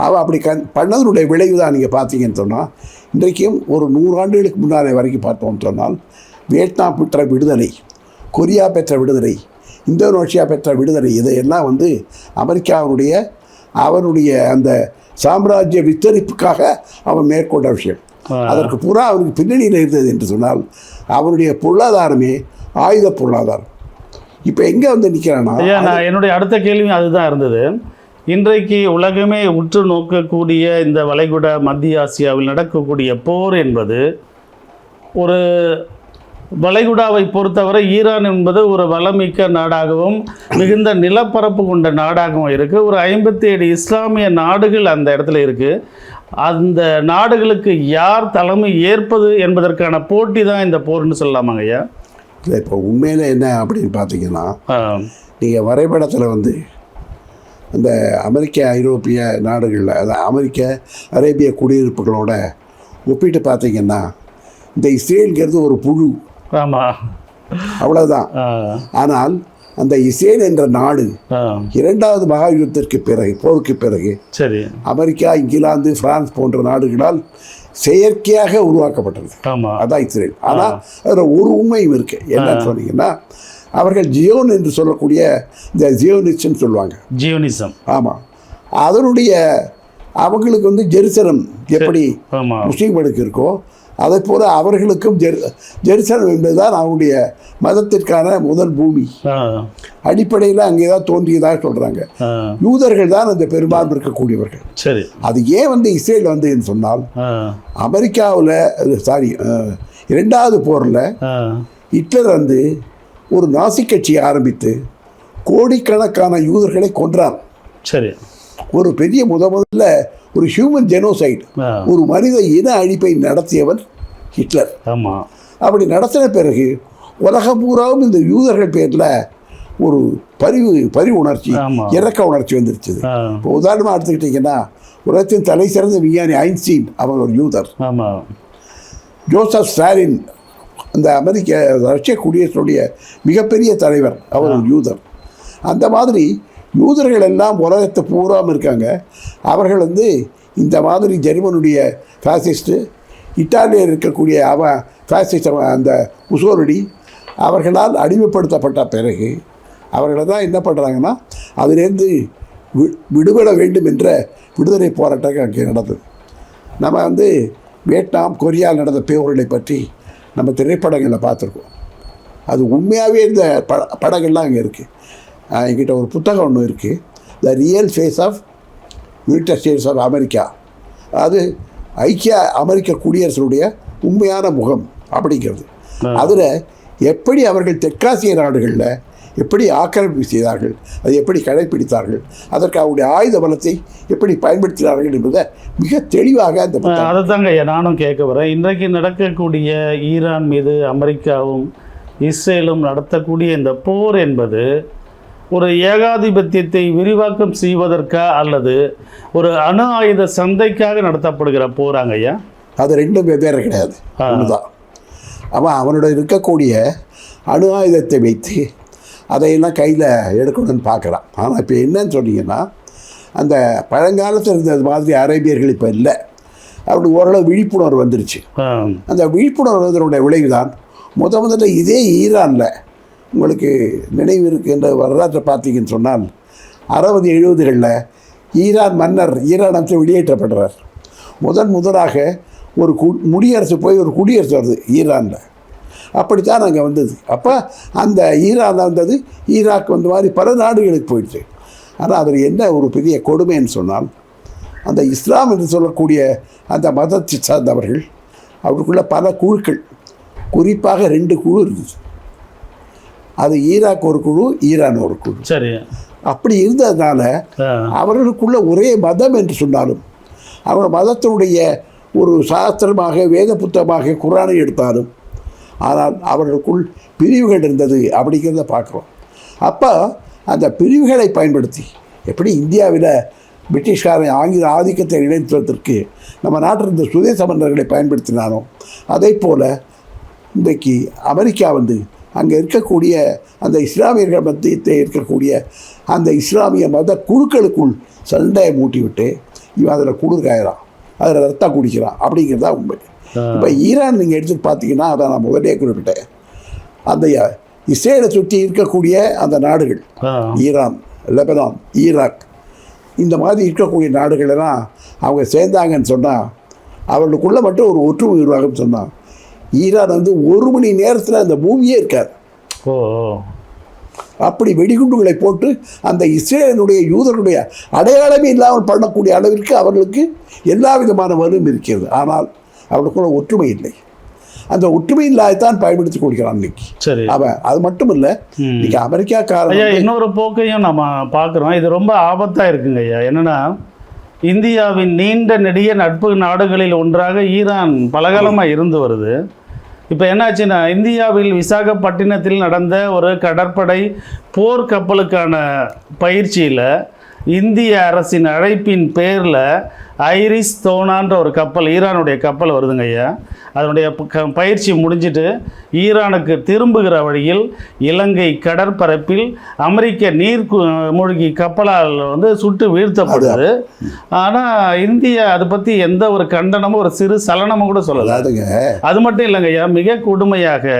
அவன் அப்படி பண்ணதனுடைய விளைவு தான் நீங்கள் பார்த்தீங்கன்னு சொன்னால், இன்றைக்கும் ஒரு 100 ஆண்டுகளுக்கு முன்னாலே வரைக்கும் பார்த்தோம்னு சொன்னால், வியட்நாம் பெற்ற விடுதலை, கொரியா பெற்ற விடுதலை, இந்தோனேஷியா பெற்ற விடுதலை, இதையெல்லாம் வந்து அவனுடைய அந்த சாம்ராஜ்ய விஸ்தரிப்புக்காக அவன் மேற்கொண்ட விஷயம். அதற்கு பூரா அவனுக்கு பின்னணியில் இருந்தது என்று சொன்னால் அவனுடைய பொருளாதாரமே ஆயுத பொருளாதாரம். இப்போ எங்கே வந்து நிற்கிறான்னா, என்னுடைய அடுத்த கேள்வி அதுதான் இருந்தது. இன்றைக்கு உலகமே உற்று நோக்கக்கூடிய இந்த வளைகுடா மத்திய ஆசியாவில் நடக்கக்கூடிய போர் என்பது, ஒரு வளைகுடாவை பொறுத்தவரை ஈரான் என்பது ஒரு வளமிக்க நாடாகவும் மிகுந்த நிலப்பரப்பு கொண்ட நாடாகவும் இருக்குது. ஒரு 57 இஸ்லாமிய நாடுகள் அந்த இடத்துல இருக்குது. அந்த நாடுகளுக்கு யார் தலைமை ஏற்பது என்பதற்கான போட்டி தான் இந்த போர்னு சொல்லலாமாங்க ஐயா? இப்போ உண்மையில் என்ன அப்படின்னு பார்த்தீங்கன்னா, நீங்கள் வரைபடத்தில் வந்து அந்த அமெரிக்க ஐரோப்பிய நாடுகளில், அதாவது அமெரிக்க அரேபிய குடியிருப்புகளோட ஒப்பிட்டு பார்த்தீங்கன்னா, இந்த இஸ்ரேலுங்கிறது ஒரு புழு. ஆமாம், அவ்வளோதான். ஆனால் அந்த இஸ்ரேல் என்ற நாடு 2வது மகா யுத்தத்திற்கு பிறகு, போருக்கு பிறகு, சரி, அமெரிக்கா, இங்கிலாந்து, பிரான்ஸ் போன்ற நாடுகளால் செயற்கையாக உருவாக்கப்பட்டது. அதான் இஸ்ரேல். ஆனால் அதில் ஒரு உண்மையும் இருக்குது. என்னன்னு சொன்னீங்கன்னா, அவர்கள் ஜியோன் என்று சொல்லக்கூடிய இந்த ஜியோனிசம் சொல்லுவாங்க. ஜியோனிசம். ஆமாம். அதனுடைய அவங்களுக்கு வந்து ஜெருசலம் எப்படி முஸ்லீம்களுக்கு இருக்கோ அதை போல அவர்களுக்கும் ஜெருசலம் என்பதுதான் அவருடைய மதத்திற்கான முதல் பூமி. அடிப்படையில் அங்கே தான் தோன்றியதாக சொல்கிறாங்க. யூதர்கள் தான் அந்த பெரும்பான்மை இருக்கக்கூடியவர்கள். சரி. அது ஏன் வந்து இஸ்ரேல் வந்ததுன்னு சொன்னால், அமெரிக்காவில் 2வது போரில் ஹிட்லர் வந்து ஒரு நாசி கட்சியை ஆரம்பித்து கோடிக்கணக்கான யூதர்களை கொன்றார். சரி. ஒரு பெரிய முதல்ல ஒரு ஹியூமன் ஜெனோசைட், ஒரு மனித இன அழிப்பை நடத்தியவர் ஹிட்லர். ஆமாம். அப்படி நடத்தின பிறகு உலகம் பூராவும் இந்த யூதர்கள் பேரில் ஒரு பரிவு உணர்ச்சி, இறக்க உணர்ச்சி வந்துருச்சு. இப்போ உதாரணமாக எடுத்துக்கிட்டிங்கன்னா, உலகத்தின் தலை சிறந்த விஞ்ஞானி ஐன்ஸ்டீன், அவர் ஒரு யூதர். ஜோசப் ஸ்டாலின், அந்த ரஷ்ய குடியரசுடைய மிகப்பெரிய தலைவர், அவர் ஒரு யூதர். அந்த மாதிரி யூதர்கள் எல்லாம் உலகத்தை பூராமல் இருக்காங்க. அவர்கள் வந்து இந்த மாதிரி ஜெர்மனுடைய ஃபேசிஸ்ட்டு, இட்டாலியில் இருக்கக்கூடிய அவன் ஃபேசிஸ்ட் அந்த முசோலினி அவர்களால் அடிமைப்படுத்தப்பட்ட பிறகு அவர்களை தான் என்ன பண்ணுறாங்கன்னா அதிலேருந்து விடுபட வேண்டும் என்ற விடுதலை போராட்டம் அங்கே நடந்தது. நம்ம வந்து வியட்நாம், கொரியாவில் நடந்த போர்களை பற்றி நம்ம திரைப்படங்களில் பார்த்துருக்கோம். அது உண்மையாகவே இந்த படங்கள்லாம் அங்கே இருக்குது. என்கிட்ட ஒரு புத்தகம் ஒன்று இருக்குது, the real face of United States of America. அது ஐக்கிய அமெரிக்க குடியரசுடைய உண்மையான முகம் அப்படிங்கிறது. அதில் எப்படி அவர்கள் தெற்காசிய நாடுகளில் எப்படி ஆக்கிரமிப்பு செய்தார்கள், அதை எப்படி கடைப்பிடித்தார்கள், அதற்கு அவருடைய ஆயுத பலத்தை எப்படி பயன்படுத்தினார்கள் என்பதை மிக தெளிவாக அந்த அதை தாங்க நானும் கேட்க வரேன். இன்றைக்கு நடக்கக்கூடிய ஈரான் மீது அமெரிக்காவும் இஸ்ரேலும் நடத்தக்கூடிய இந்த போர் என்பது ஒரு ஏகாதிபத்தியத்தை விரிவாக்கம் செய்வதற்கா அல்லது ஒரு அணு ஆயுத சந்தைக்காக நடத்தப்படுகிற போராங்க ஐயா? அது ரெண்டும் வெவ்வேறு கிடையாது, ஒன்றுதான். அவனோட இருக்கக்கூடிய அணு ஆயுதத்தை வைத்து அதையெல்லாம் கையில் எடுக்கணும்னு பார்க்குறான். ஆனால் இப்போ என்னன்னு சொன்னீங்கன்னா, அந்த பழங்காலத்தில் இருந்தது மாதிரி அரேபியர்கள் இப்போ இல்லை. அவனுக்கு ஓரளவு விழிப்புணர்வு வந்துருச்சு. அந்த விழிப்புணர்வு வந்ததனுடைய விளைவு தான் முதல்ல இதே ஈரானில் உங்களுக்கு நினைவு இருக்கின்ற வரலாற்றை பார்த்தீங்கன்னு சொன்னால் 60-70களில் ஈரான் மன்னர் ஈரான் வெளியேற்றப்படுறார். முதலாக ஒரு முடியரசு போய் ஒரு குடியரசு வருது ஈரானில். அப்படித்தான் அங்கே வந்தது. அப்போ அந்த ஈரான் வந்தது, ஈராக் வந்த மாதிரி பல நாடுகளுக்கு போயிடுச்சு. ஆனால் அதில் என்ன ஒரு பெரிய கொடுமைன்னு சொன்னால், அந்த இஸ்லாம் என்று சொல்லக்கூடிய அந்த மதத்தை சார்ந்தவர்கள் அவருக்குள்ள பல குழுக்கள், குறிப்பாக 2 குழு இருந்துச்சு. அது ஈராக் ஒரு குழு, ஈரான் ஒரு குழு. சரி. அப்படி இருந்ததுனால அவர்களுக்குள்ள ஒரே மதம் என்று சொன்னாலும், அவங்க மதத்தினுடைய ஒரு சாஸ்திரமாக வேத புத்தகமாக குர்ஆனை எடுத்தாலும், ஆனால் அவர்களுக்குள் பிரிவுகள் இருந்தது அப்படிங்கிறத பார்க்குறோம். அப்போ அந்த பிரிவுகளை பயன்படுத்தி எப்படி இந்தியாவில் பிரிட்டிஷ்காரன் ஆங்கில ஆதிக்கத்தை நிலைத்துவதற்கு நம்ம நாட்டில் இருந்த சுதேச மன்னர்களை பயன்படுத்தினானோ, அதே போல் இன்றைக்கு அமெரிக்கா வந்து அங்கே இருக்கக்கூடிய அந்த இஸ்லாமியர்கள் மத்தியத்தை இருக்கக்கூடிய அந்த இஸ்லாமிய மத குழுக்களுக்குள் சண்டையை மூட்டிவிட்டு இவன் அதில் குளிர்காயிறான், அதில் ரத்தம் குடிக்கிறான் அப்படிங்கிறதா உண்மை. இப்போ ஈரான் நீங்கள் எடுத்துகிட்டு பார்த்தீங்கன்னா, அதை நான் முதலே குறிப்பிட்டேன், அந்த இஸ்ரேலை சுற்றி இருக்கக்கூடிய அந்த நாடுகள், ஈரான், லெபனான், ஈராக், இந்த மாதிரி இருக்கக்கூடிய நாடுகளெல்லாம் அவங்க சேர்ந்தாங்கன்னு சொன்னால் அவர்களுக்குள்ளே மட்டும் ஒரு ஒற்றுமை உருவாகும் சொன்னால், ஈரான் வந்து 1 மணி நேரத்தில் அந்த பூமியே இருக்காது. அப்படி வெடிகுண்டுகளை போட்டு அந்த இஸ்ரேலினுடைய யூதர்களுடைய அடையாளமே இல்லாமல் பண்ணக்கூடிய அளவிற்கு அவர்களுக்கு எல்லா விதமான வலும் இருக்கிறது. ஆனால் அவர்களுக்குள்ள ஒற்றுமை இல்லை. அந்த ஒற்றுமை இல்லாதான் பயன்படுத்தி கொடுக்கிறான் இன்னைக்கு. சரி. அவன் அது மட்டும் இல்லை, இன்னைக்கு அமெரிக்காக்காரன் இன்னொரு போக்கையும் நம்ம பார்க்குறோம். இது ரொம்ப ஆபத்தாக இருக்குங்க ஐயா. என்னென்னா, இந்தியாவின் நீண்ட நெடிய நட்பு நாடுகளில் ஒன்றாக ஈரான் பலகாலமாக இருந்து வருது. இப்போ என்னாச்சுன்னா, இந்தியாவில் விசாகப்பட்டினத்தில் நடந்த ஒரு கடற்படை போர்க்கப்பலுக்கான பயிற்சியில் இந்திய அரசின் அழைப்பின் பேரில் ஐரிஸ் தோனான்ற ஒரு கப்பல், ஈரானுடைய கப்பல் வருதுங்க ஐயா. அதனுடைய பயிற்சி முடிஞ்சிட்டு ஈரானுக்கு திரும்புகிற வழியில் இலங்கை கடற்பரப்பில் அமெரிக்க நீர் மூழ்கி கப்பலால் வந்து சுட்டு வீழ்த்தப்படுது. ஆனால் இந்தியா அதை பற்றி எந்த ஒரு கண்டனமும் ஒரு சிறு சலனமும் கூட சொல்லலாதுங்க. அது மட்டும் இல்லைங்க ஐயா, மிக கொடுமையாக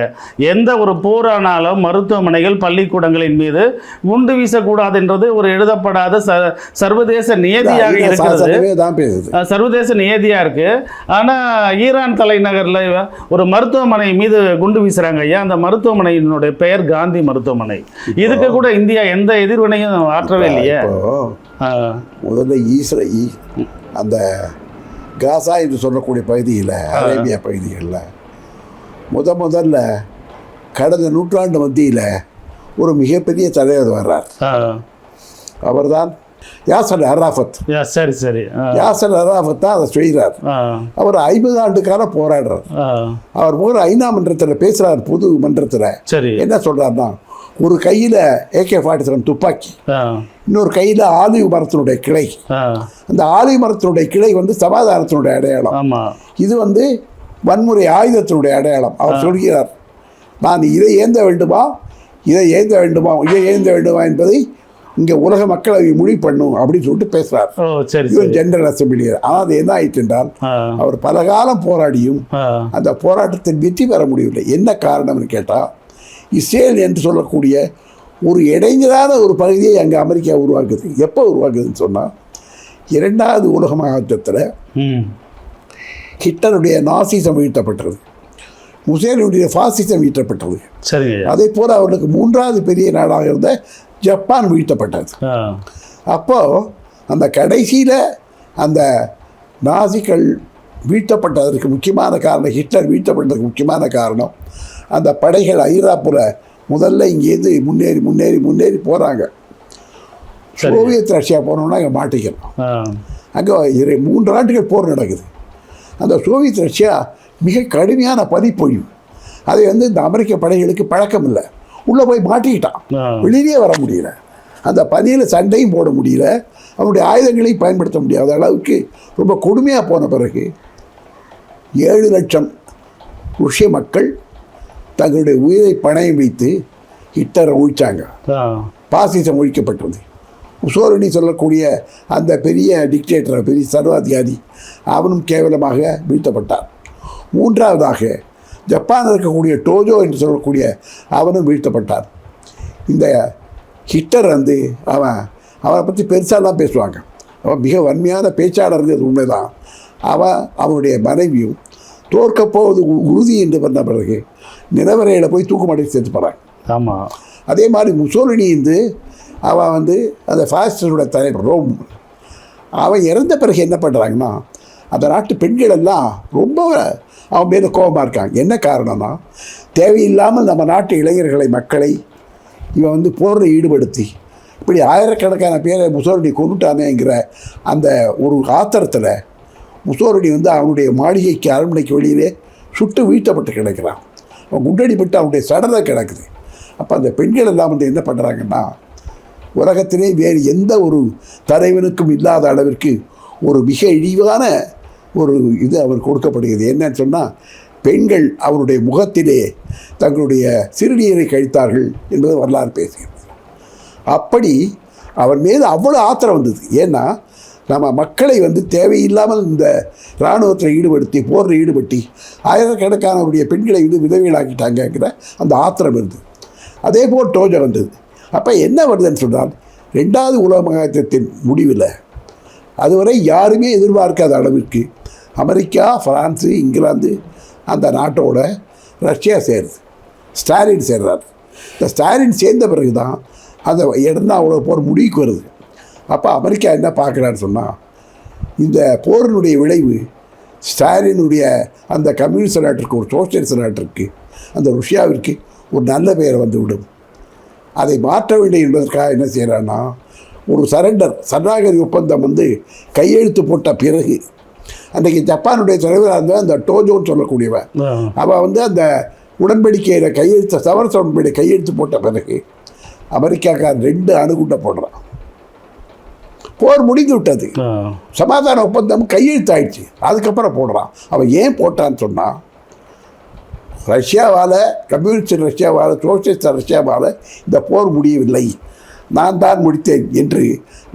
எந்த ஒரு போரானாலும் மருத்துவமனைகள், பள்ளிக்கூடங்களின் மீது குண்டு வீசக்கூடாதுன்றது ஒரு எழுதப்படாத சர்வதேச நியதியாக இருக்கிறது, சர்வதேச நியதியாக இருக்குது. ஆனால் ஈரான் தலைநகரில் ஒரு மருத்துவமனை மீது குண்டு வீசுகிறாங்க ஐயா. அந்த மருத்துவமனையினுடைய பெயர் காந்தி மருத்துவமனை. இதுக்கு கூட இந்தியா எந்த எதிர்வினையும் ஆற்றவே இல்லையே. முதல்ல அந்த காசா என்று சொல்லக்கூடிய பகுதியில், அரேபியா பகுதிகளில் முதல்ல கடந்த நூற்றாண்டு மத்தியில் ஒரு மிகப்பெரிய தலைவர் வர்றார். அவர்தான் யாசர் அராஃபத். சரி சரி. யாசர் அராஃபத் தான் அதை செய்கிறார். அவர் 50 ஆண்டு காலம் போராடுறார். அவர் போகிற ஐநா மன்றத்தில் பேசுகிறார், பொது மன்றத்தில். சரி. என்ன சொல்கிறாருன்னா, ஒரு கையில் AK-47 துப்பாக்கி, இன்னொரு கையில் ஆலிவ் மரத்தினுடைய கிளை. அந்த ஆலிவ் மரத்தினுடைய கிளை வந்து சமாதானத்தினுடைய அடையாளம், இது வந்து வன்முறை ஆயுதத்தினுடைய அடையாளம். அவர் சொல்கிறார், நான் இதை ஏந்த வேண்டுமா, இதை ஏந்த வேண்டுமா, இதை ஏந்த வேண்டுமா என்பதை இங்கே உலக மக்களவை முடிவு பண்ணும் அப்படின்னு சொல்லிட்டு பேசுகிறார். ஓ சரி இவர் ஜெனரல் அசம்பிளியர். ஆனால் அது என்ன ஆயிடுச்சு என்றால் அவர் பல காலம் போராடியும் அந்த போராட்டத்தில் வெற்றி பெற முடியவில்லை. என்ன காரணம்னு கேட்டால் இஸ்ரேல் என்று சொல்லக்கூடிய ஒரு இடைஞ்சலான ஒரு பகுதியை அங்கே அமெரிக்கா உருவாக்குது. எப்போ உருவாக்குதுன்னு சொன்னால் 2வது உலக மகாயுத்தத்தில் ஹிட்லருடைய நாசிசம் வீழ்த்தப்பட்டது, முசோலினியுடைய ஃபாசிசம் வீழ்த்தப்பட்டது. சரிங்க. அதே போல் அவர்களுக்கு 3வது பெரிய நாடாக இருந்த ஜப்பான் வீழ்த்தப்பட்டது. அப்போது அந்த கடைசியில் அந்த நாசிகள் வீழ்த்தப்பட்டதற்கு முக்கியமான காரணம், ஹிட்லர் வீழ்த்தப்பட்டதுக்கு முக்கியமான காரணம் அந்த படைகள் ஐரோப்பாவில் முதல்ல இங்கேருந்து முன்னேறி முன்னேறி முன்னேறி போகிறாங்க. சோவியத் ரஷ்யா போனோம்னா அங்கே மாட்டிக்கிறோம். அங்கே 3 ஆண்டுகள் போர் நடக்குது. அந்த சோவியத் ரஷ்யா மிக கடுமையான பனிப்பொழிவு. அதை இந்த அமெரிக்க படைகளுக்கு பழக்கம் இல்லை. உள்ளே போய் மாட்டிக்கிட்டான், வெளியிலே வர முடியல. அந்த பனியில் சண்டையும் போட முடியல, அவனுடைய ஆயுதங்களையும் பயன்படுத்த முடியாத அளவுக்கு ரொம்ப கொடுமையாக போன பிறகு 7 லட்சம் ருஷ்ய மக்கள் தங்களுடைய உயிரை பணயம் வைத்து ஹிட்லரை ஒழிச்சாங்க. பாசிசம் ஒழிக்கப்பட்டது. முசோலினி சொல்லக்கூடிய அந்த பெரிய டிக்டேட்டர், பெரிய சர்வாதிகாரி, அவனும் கேவலமாக வீழ்த்தப்பட்டான். 3வதாக ஜப்பானில் இருக்கக்கூடிய டோஜோ என்று சொல்லக்கூடிய அவனும் வீழ்த்தப்பட்டான். இந்த ஹிட்லர் அவனை பற்றி பெருசாலாம் பேசுவாங்க. அவன் மிக வன்மையான பேச்சாளருங்கிறது உண்மைதான். அவனுடைய மனைவியும் தோற்கப்போவது உறுதி என்று பண்ண பிறகு நிலவரையில் போய் தூக்குமாட்டி சேர்த்து போகிறாங்க. ஆமாம். அதே மாதிரி முசோலினி அவன் அந்த ஃபாசிஸ்டோட தலைவர் ரோம், அவன் இறந்த பிறகு என்ன பண்ணுறாங்கன்னா அந்த நாட்டு பெண்கள் எல்லாம் ரொம்ப அவன் மேலே கோபமாக இருக்காங்க. என்ன காரணம்னா தேவையில்லாமல் நம்ம நாட்டு இளைஞர்களை மக்களை இவன் போரில் ஈடுபடுத்தி இப்படி ஆயிரக்கணக்கான பேரை முசோலினி கொண்டுட்டானேங்கிற அந்த ஒரு ஆத்திரத்தில் முசோலினி அவனுடைய மாளிகைக்கு அரண்மனைக்கு வெளியிலே சுட்டு வீழ்த்தப்பட்டு கிடக்கிறான். அவன் குண்டடிப்பட்டு அவனுடைய சடலை கிடக்குது. அப்போ அந்த பெண்கள் எல்லாம் என்ன பண்ணுறாங்கன்னா உலகத்திலே வேறு எந்த ஒரு தலைவனுக்கும் இல்லாத அளவிற்கு ஒரு மிக இழிவான ஒரு இது அவர் கொடுக்கப்படுகிறது. என்னன்னு சொன்னால் பெண்கள் அவருடைய முகத்திலே தங்களுடைய சிறுநீரை கழித்தார்கள் என்பது வரலாறு பேசுகிறது. அப்படி அவன் மீது அவ்வளோ ஆத்திரம் வந்தது. ஏன்னா நம்ம மக்களை தேவையில்லாமல் இந்த இராணுவத்தில் ஈடுபடுத்தி போரில் ஈடுபடுத்தி ஆயிரக்கணக்கானவருடைய பெண்களை விதவிகளாக்கிட்டாங்கிற அந்த ஆத்திரம் இருந்தது. அதே போல் டோஜோ வந்தது. அப்போ என்ன வருதுன்னு சொன்னால் 2வது உலக மகாயுத்தத்தின் முடிவில் அதுவரை யாருமே எதிர்பார்க்காத அளவிற்கு அமெரிக்கா, ஃப்ரான்ஸு, இங்கிலாந்து அந்த நாட்டோட ரஷ்யா சேருது. ஸ்டாலின் சேர்றார். இந்த ஸ்டாலின் சேர்ந்த பிறகு தான் அந்த 2ஆம் உலக போர் முடிவுக்கு வருது. அப்போ அமெரிக்கா என்ன பார்க்குறான்னு சொன்னால் இந்த போரினுடைய விளைவு ஸ்டாலினுடைய அந்த கம்யூனிஸ்ட் நாட்டிற்கு, ஒரு சோசியலிஸ்ட் நாட்டிற்கு, அந்த ருஷ்யாவிற்கு ஒரு நல்ல பெயரை விடும். அதை மாற்ற வேண்டும் என்பதற்காக என்ன செய்கிறான்னா ஒரு சரணாகதி ஒப்பந்தம் கையெழுத்து போட்ட பிறகு அன்றைக்கு ஜப்பானுடைய தலைவராக இருந்தால் அந்த டோஜோன்னு சொல்லக்கூடியவன் அவன் அந்த உடன்படிக்கையில் சமரச உடன்படிக்கை கையெழுத்து போட்ட பிறகு அமெரிக்காக்கார் 2 அணுகுண்டை போடுறான். போர் முடிந்து விட்டது, சமாதான ஒப்பந்தம் கையெழுத்தாயிடுச்சு. அதுக்கப்புறம் போடுறான். அவன் ஏன் போட்டான்னு சொன்னால் ரஷ்யாவால், கம்யூனிஸ்ட் ரஷ்யாவால், சோசியலிஸ்ட் ரஷ்யாவால் இந்த போர் முடியவில்லை, நான் தான் முடித்தேன் என்று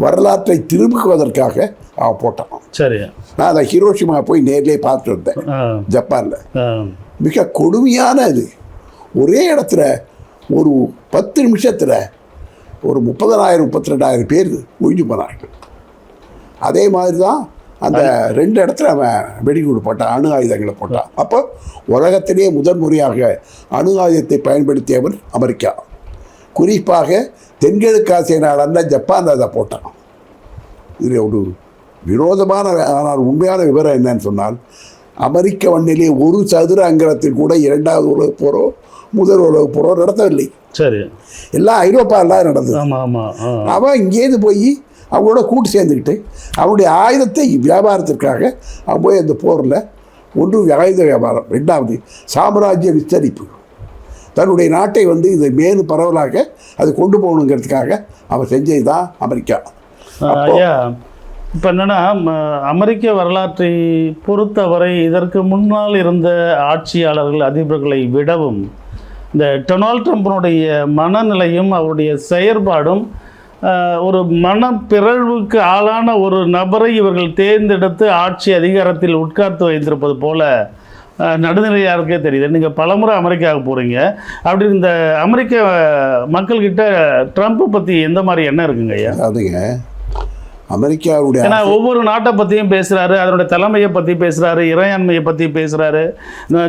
வரலாற்றை திரும்புவதற்காக அவன் போட்டான். சரி. நான் அதை ஹிரோஷிமா போய் நேரிலே பார்த்துட்டு வந்தேன் ஜப்பானில். மிக கொடுமையான இது. ஒரே இடத்துல ஒரு 10 நிமிஷத்தில் ஒரு 30,000 32,000 பேர் ஒழிஞ்சு போனார்கள். அதே மாதிரி தான் அந்த 2 இடத்துல அவன் வெடிகுண்டு போட்டான், அணு ஆயுதங்களை போட்டான். அப்போ உலகத்திலே முதன்முறையாக அணு ஆயுதத்தை பயன்படுத்தியவன் அமெரிக்கா. குறிப்பாக தென்கிழக்காசிய நாடான ஜப்பான் அதை போட்டான். இதில் ஒரு விரோதமான ஆனால் உண்மையான விவரம் என்னன்னு சொன்னால் அமெரிக்க மண்ணிலே ஒரு சதுர அங்கலத்தில் கூட 2வது உலகப் போரோ முதல் உலகப் போரோ நடத்தவில்லை. சரி. எல்லாம் ஐரோப்பாவில் நடந்தது. அவன் இங்கேருந்து போய் அவங்களோட கூட்டு சேர்ந்துக்கிட்டு அவனுடைய ஆயுதத்தை வியாபாரத்திற்காக அவன் போய் அந்த போரில் ஒன்று ஆயுத வியாபாரம், 2வது சாம்ராஜ்ய விஸ்தரிப்பு, தன்னுடைய நாட்டை இது மேலும் பரவலாக அது கொண்டு போகணுங்கிறதுக்காக அவன் செஞ்சது தான் அமெரிக்கா. ஐயா, இப்போ என்னென்னா அமெரிக்க வரலாற்றை பொறுத்தவரை இதற்கு முன்னால் இருந்த ஆட்சியாளர்கள், அதிபர்களை விடவும் இந்த டொனால்ட் ட்ரம்பினுடைய மனநிலையும் அவருடைய செயற்பாடும் ஒரு மனப்பிறழ்வுக்கு ஆளான ஒரு நபரை இவர்கள் தேர்ந்தெடுத்து ஆட்சி அதிகாரத்தில் உட்கார்த்து வைத்திருப்பது போல நடுநிலையாருக்கே தெரியுது. நீங்கள் பலமுறை அமெரிக்காவுக்கு போகிறீங்க, அப்படி இந்த அமெரிக்க மக்கள்கிட்ட ட்ரம்ப்பை பற்றி எந்த மாதிரி எண்ணம் இருக்குங்க ஐயா? அதுங்க அமெரிக்காவுடைய ஏன்னா ஒவ்வொரு நாட்டை பற்றியும் பேசுகிறாரு, அதனுடைய தலைமையை பற்றி பேசுகிறாரு, இறையாண்மையை பற்றி பேசுகிறாரு.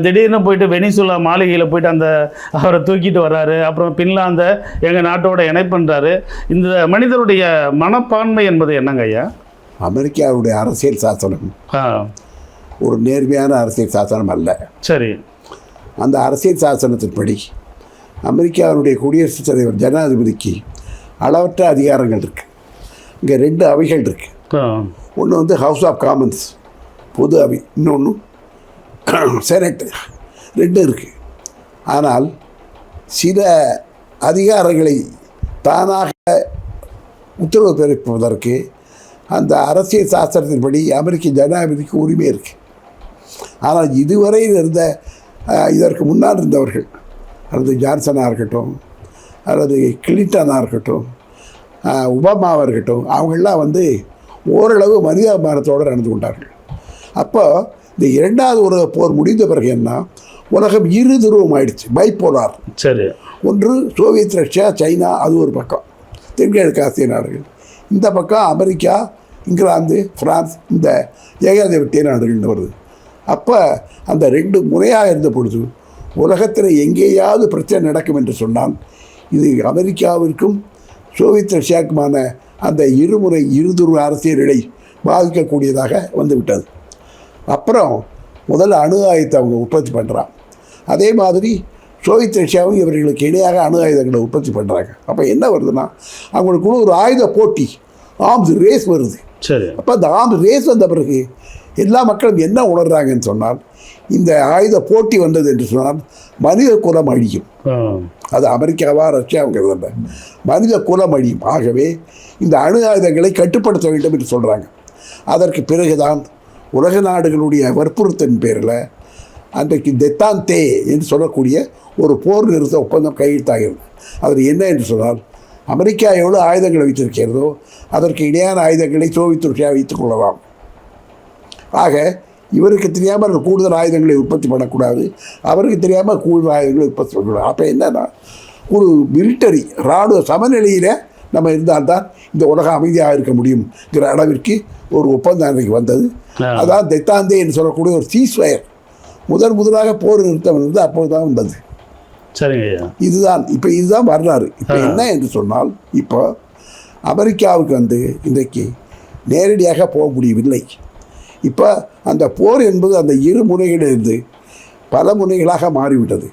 திடீர்னு போயிட்டு வெனிசுலா மாளிகையில் போயிட்டு அவரை தூக்கிட்டு வர்றாரு. அப்புறம் பின்லாந்தை எங்கள் நாட்டோட இணைப்புன்றாரு. இந்த மனிதருடைய மனப்பான்மை என்பது என்னங்க ஐயா? அமெரிக்காவுடைய அரசியல் சாசனம் ஒரு நேர்மையான அரசியல் சாசனம் அல்ல. சரி. அந்த அரசியல் சாசனத்தின்படி அமெரிக்காவுடைய குடியரசுத் தலைவர் ஜனாதிபதிக்கு அளவற்ற அதிகாரங்கள் இருக்குது. இங்கே 2 அவைகள் இருக்குது. ஒன்று வந்து ஹவுஸ் ஆஃப் காமன்ஸ் பொது அவை, இன்னொன்று செனட், 2 இருக்குது. ஆனால் சில அதிகாரங்களை தானாக உத்தரவு பிறப்பிப்பதற்கு அந்த அரசியல் சாஸ்திரத்தின்படி அமெரிக்க ஜனாதிபதிக்கு உரிமை இருக்குது. ஆனால் இதுவரை இருந்த இதற்கு முன்னால் இருந்தவர்கள், அல்லது ஜான்சனாக இருக்கட்டும், அல்லது கிளின்டனாக இருக்கட்டும், ஒபாமாவாக இருக்கட்டும், அவங்களாம் வந்து ஓரளவு மனிதாபிமானத்தோடு நடந்து கொண்டார்கள். அப்போ இந்த 2வது உலக போர் முடிந்த பிறகு என்ன, உலகம் இரு துருவம் ஆயிடுச்சு, பைப்போலார். சரி. ஒன்று சோவியத் ரஷ்யா, சைனா, அது ஒரு பக்கம் தென்கிழக்கு ஆசிய நாடுகள், இந்த பக்கம் அமெரிக்கா, இங்கிலாந்து, பிரான்ஸ், இந்த ஏகாதிபத்திய நாடுகள்னு வருது. அப்போ அந்த 2 முறையாக இருந்த பொழுது உலகத்தில் எங்கேயாவது பிரச்சனை நடக்கும் என்று சொன்னால் இது அமெரிக்காவிற்கும் சோவியத் ரஷ்யாவுக்குமான அந்த இருதுருவ அரசியலை பாதிக்கக்கூடியதாக வந்துவிட்டது. அப்புறம் முதல்ல அணு ஆயுதத்தை அவங்க உற்பத்தி பண்ணுறான். அதே மாதிரி சோவியத் ரஷ்யாவும் இவர்களுக்கு இணையாக அணு ஆயுதங்களை உற்பத்தி பண்ணுறாங்க. அப்போ என்ன வருதுன்னா அவங்களுக்குள்ள ஒரு ஆயுத போட்டி, ஆர்ம்ஸ் ரேஸ் வருது. சரி. அப்போ அந்த ஆர்ம்ஸ் ரேஸ் வந்த பிறகு எல்லா மக்களும் என்ன உணர்றாங்கன்னு சொன்னால், இந்த ஆயுத போட்டி வந்தது என்று சொன்னால் மனித குலம் அழியும். அது அமெரிக்காவா ரஷ்யாவுங்கிறத மனித குலம் அழியும். ஆகவே இந்த அணு ஆயுதங்களை கட்டுப்படுத்த வேண்டும் என்று சொல்கிறாங்க. அதற்கு பிறகுதான் உலக நாடுகளுடைய வற்புறுத்தின் பேரில் அன்றைக்கு தெத்தாந்தே என்று சொல்லக்கூடிய ஒரு போர் நிறுத்த ஒப்பந்தம் கையெழுத்தாகிறது. அதில் என்ன என்று சொன்னால், அமெரிக்கா எவ்வளோ ஆயுதங்களை வைத்திருக்கிறதோ அதற்கு இணையான ஆயுதங்களை சோவியத் ரஷ்யா வைத்துக் கொள்ளலாம். ஆக இவருக்கு தெரியாமல் கூடுதல் ஆயுதங்களை உற்பத்தி பண்ணக்கூடாது, அவருக்கு தெரியாமல் கூடுதல் ஆயுதங்களை உற்பத்தி பண்ணக்கூடாது. அப்போ என்னன்னா, ஒரு மிலிட்டரி இராணுவ சமநிலையில் நம்ம இருந்தால்தான் இந்த உலகம் அமைதியாக இருக்க முடியுங்கிற அளவிற்கு ஒரு ஒப்பந்தம் அன்றைக்கு வந்தது. அதான் தெத்தாந்தே என்று சொல்லக்கூடிய ஒரு சீஸ்ஃபயர், முதலாக போர் நிறுத்தம் வந்து அப்போது தான் வந்தது. சரிங்க. இதுதான் வரலாறு. இப்போ என்ன என்று சொன்னால், இப்போ அமெரிக்காவுக்கு வந்து இன்றைக்கு நேரடியாக போக முடியவில்லை. இப்போ அந்த போர் என்பது அந்த இரு முனைகளிலிருந்து பல முனைகளாக மாறிவிட்டது.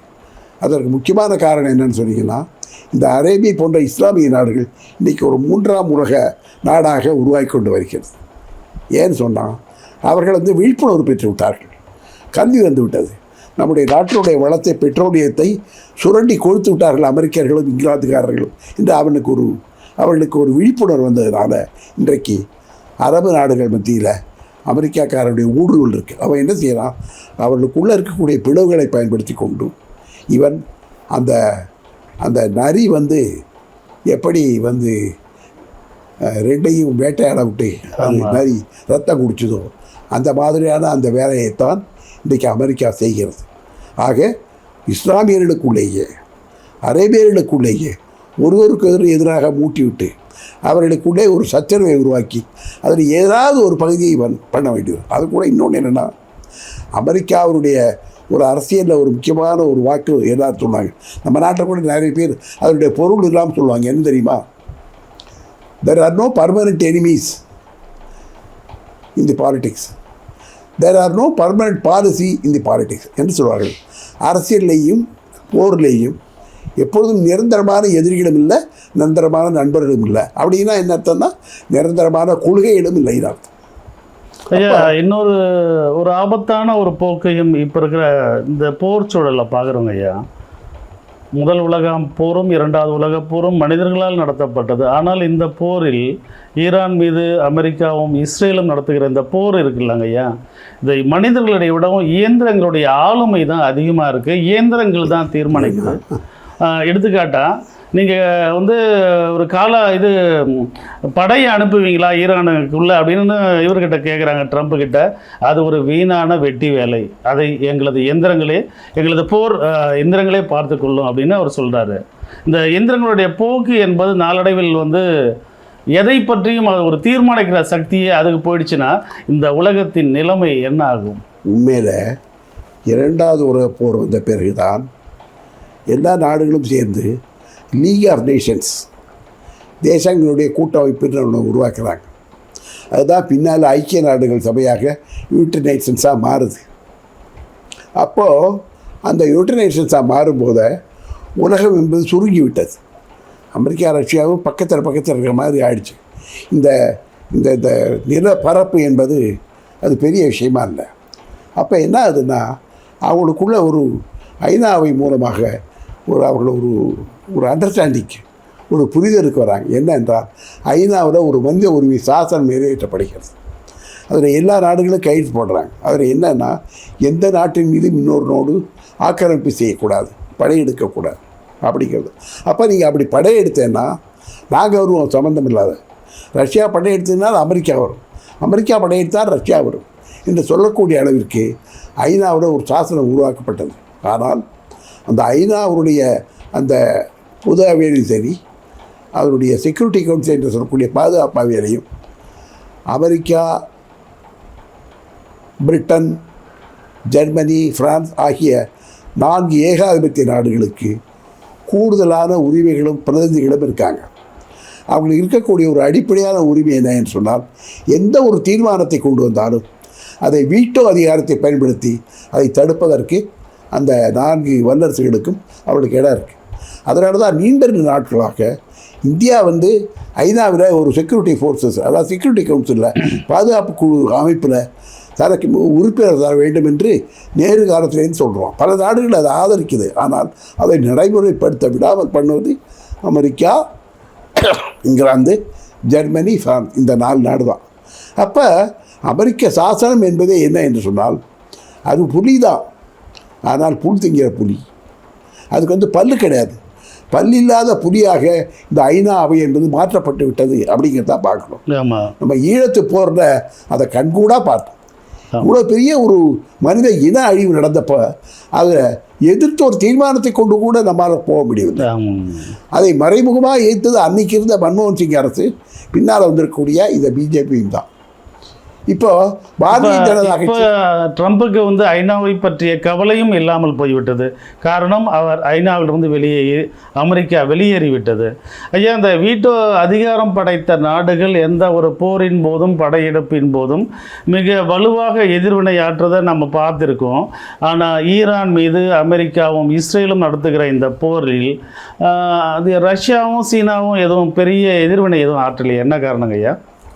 அதற்கு முக்கியமான காரணம் என்னன்னு சொன்னீங்கன்னா, இந்த அரேபியா போன்ற இஸ்லாமிய நாடுகள் இன்றைக்கி ஒரு 3ஆம் உலக நாடாக உருவாகி கொண்டு வருகிறது. ஏன்னு சொன்னால், அவர்கள் வந்து விழிப்புணர்வு பெற்று விட்டார்கள், கல்வி வந்து விட்டது. நம்முடைய நாட்டினுடைய வளத்தை, பெட்ரோலியத்தை சுரண்டி கொடுத்து விட்டார்கள் அமெரிக்கர்களும் இங்கிலாந்துக்காரர்களும் என்று அவர்களுக்கு ஒரு விழிப்புணர்வு வந்ததுனால இன்றைக்கு அரபு நாடுகள் மத்தியில் அமெரிக்காக்காரருடைய ஊடுருவல் இருக்குது. அவன் என்ன செய்யறான், அவர்களுக்குள்ளே இருக்கக்கூடிய பிளவுகளை பயன்படுத்தி கொண்டு இவன் அந்த நரி வந்து எப்படி வந்து 2ஐயும் வேட்டையாட விட்டு அது நரி ரத்தம் குடிச்சதோ அந்த மாதிரியான அந்த வேலையைத்தான் இன்றைக்கு அமெரிக்கா செய்கிறது. ஆக இஸ்லாமியர்களுக்குள்ளேயே அரேபியர்களுக்குள்ளேயே ஒருவருக்கு எதிராக மூட்டிவிட்டு அவர்களுக்குள்ளே ஒரு சச்சரவை உருவாக்கி அதில் ஏதாவது ஒரு பகுதியை பண்ண வேண்டியது. அது கூட இன்னொன்று என்னென்னா, அமெரிக்காவுடைய ஒரு அரசியலில் ஒரு முக்கியமான ஒரு வாக்கு எல்லாரும் சொன்னாங்க. நம்ம நாட்டில் கூட நிறைய பேர் அதனுடைய பொருள் இல்லாமல் சொல்லுவாங்க. என்ன தெரியுமா, there are no permanent enemies in the politics, there are no permanent policy in the politics என்று சொல்வார்கள். அரசியல்லையும் போர்லேயும் எப்பொழுதும் நிரந்தரமான எதிரிகளும் இல்லை, நிரந்தரமான நண்பர்களும் இல்லை. அப்படின்னா என்ன அர்த்தம்னா, நிரந்தரமான கொள்கைகளும் இல்லை அர்த்தம். ஐயா, ஒரு ஆபத்தான ஒரு போக்கையும் இப்போ இருக்கிற இந்த போர் சூழலில் பார்க்குறோங்க ஐயா. முதல் உலகம் போரும் 2வது உலகப் போரும் மனிதர்களால் நடத்தப்பட்டது. ஆனால் இந்த போரில் ஈரான் மீது அமெரிக்காவும் இஸ்ரேலும் நடத்துகிற இந்த போர் இருக்குல்லங்க ஐயா, இதை மனிதர்களுடைய விடவும் இயந்திரங்களுடைய ஆளுமை தான் அதிகமாக இருக்குது. இயந்திரங்கள் தான் தீர்மானிக்குது. எடுத்துக்காட்டாக நீங்கள் வந்து ஒரு படையை அனுப்புவீங்களா ஈரானுக்குள்ளே அப்படின்னு இவர்கிட்ட கேட்குறாங்க, ட்ரம்ப் கிட்ட. அது ஒரு வீணான வெட்டி வேலை, அதை எங்களது போர் எந்திரங்களே பார்த்து கொள்ளும் அப்படின்னு அவர் சொல்கிறாரு. இந்த எந்திரங்களுடைய போக்கு என்பது நாளடைவில் வந்து எதை பற்றியும் அது ஒரு தீர்மானிக்கிற சக்தியே அதுக்கு போயிடுச்சுன்னா இந்த உலகத்தின் நிலைமை என்ன ஆகும்? உண்மையில் இரண்டாவது உலகப் போர் வந்த பிறகுதான் எல்லா நாடுகளும் சேர்ந்து லீக் ஆஃப் நேஷன்ஸ், தேசங்களுடைய கூட்டமைப்புன்னு ஒன்று உருவாக்குறாங்க. அதுதான் பின்னால் ஐக்கிய நாடுகள் சபையாக யுனைடெட் நேஷன்ஸாக மாறுது. அப்போது அந்த யுனைடெட் நேஷன்ஸாக மாறும்போது உலகம் என்பது சுருங்கி விட்டது. அமெரிக்கா ரஷ்யாவும் பக்கத்தில் இருக்கிற மாதிரி ஆயிடுச்சு. இந்த இந்த இந்த நிலப்பரப்பு என்பது அது பெரிய விஷயமா இல்லை. அப்போ என்ன ஆகுதுன்னா, அவங்களுக்குள்ள ஒரு ஐநாவை மூலமாக அவர்கள் ஒரு அண்டர்ஸ்டாண்டிங், ஒரு புரிதலுக்கு வராங்க. என்னென்றால் ஐநாவில் ஒரு மனித உரிமை சாசனம் நிறைவேற்றப்படுகிறது. அதில் எல்லா நாடுகளும் கைது போடுறாங்க. அதில் என்னென்னா, எந்த நாட்டின் மீதும் இன்னொரு நாடு ஆக்கிரமிப்பு செய்யக்கூடாது, படையெடுக்கக்கூடாது அப்படிங்கிறது. அப்போ நீங்கள் அப்படி படையெடுத்தேன்னா நாங்கள் வருவோம், சம்மந்தம் இல்லாத. ரஷ்யா படையெடுத்ததுனால அமெரிக்கா வரும், அமெரிக்கா படையெடுத்தால் ரஷ்யா வரும் என்று சொல்லக்கூடிய அளவிற்கு ஐநாவோட ஒரு சாசனம் உருவாக்கப்பட்டது. ஆனால் அந்த ஐநாவுடைய அந்த பொது அவையிலும் சரி, அதனுடைய செக்யூரிட்டி கவுன்சில் என்று சொல்லக்கூடிய பாதுகாப்பு அவையிலையும் அமெரிக்கா, பிரிட்டன், ஜெர்மனி, பிரான்ஸ் ஆகிய 4 ஏகாதிபத்திய நாடுகளுக்கு கூடுதலான உரிமைகளும் பிரதிநிதிகளும் இருக்காங்க. அவங்களுக்கு இருக்கக்கூடிய ஒரு அடிப்படையான உரிமை என்ன என்று சொன்னால், எந்த ஒரு தீர்மானத்தை கொண்டு வந்தாலும் அதை வீட்டோ அதிகாரத்தை பயன்படுத்தி அதை தடுப்பதற்கு அந்த 4 வல்லரசுகளுக்கும் அவளுக்கு இடம் இருக்குது. அதனால தான் நீண்ட நாட்களாக இந்தியா வந்து ஐநாவில் ஒரு செக்யூரிட்டி ஃபோர்ஸஸ், அதாவது செக்யூரிட்டி கவுன்சிலில் பாதுகாப்பு குழு அமைப்பில் தனக்கு உறுப்பினர் தர வேண்டும் என்று நேரு காலத்திலேருந்து சொல்கிறோம். பல நாடுகள் அதை ஆதரிக்குது. ஆனால் அதை நடைமுறைப்படுத்த விடாமல் பண்ணுவது அமெரிக்கா, இங்கிலாந்து, ஜெர்மனி, பிரான்ஸ், இந்த 4 நாடு தான். அப்போ அமெரிக்க சாசனம் என்பதே என்ன என்று சொன்னால், அது புலி தான். ஆனால் புல் திங்கிற புலி, அதுக்கு வந்து பல்லு கிடையாது. பல்லில்லாத புலியாக இந்த ஐநா அவை என்பது மாற்றப்பட்டு விட்டது அப்படிங்கிறதான் பார்க்கணும். நம்ம ஈழத்து போரில் அதை கண்கூடாக பார்த்தோம். இவ்வளோ பெரிய ஒரு மனித இன அழிவு நடந்தப்போ அதை எதிர்த்து ஒரு தீர்மானத்தை கொண்டு கூட நம்மளால் போக முடியவில்லை. அதை மறைமுகமாக எதிர்த்தது அன்னைக்கு இருந்த மன்மோகன் சிங் அரசு, பின்னால் வந்திருக்கக்கூடிய இந்த பிஜேபியும் தான். இப்போ பாரதிய ஜனதா கட்சி ட்ரம்புக்கு வந்து ஐநாவை பற்றிய கவலையும் இல்லாமல் போய்விட்டது. காரணம், அவர் ஐநாவிலிருந்து அமெரிக்கா வெளியேறிவிட்டது. ஐயா, இந்த வீட்டோ அதிகாரம் படைத்த நாடுகள் எந்த ஒரு போரின் போதும் படையெடுப்பின் போதும் மிக வலுவாக எதிர்வினையாற்றுவதை நம்ம பார்த்துருக்கோம். ஆனால் ஈரான் மீது அமெரிக்காவும் இஸ்ரேலும் நடத்துகிற இந்த போரில் அது ரஷ்யாவும் சீனாவும் எதுவும் பெரிய எதிர்வினை எதுவும் ஆற்றலையே. என்ன காரணங்க ஐயா?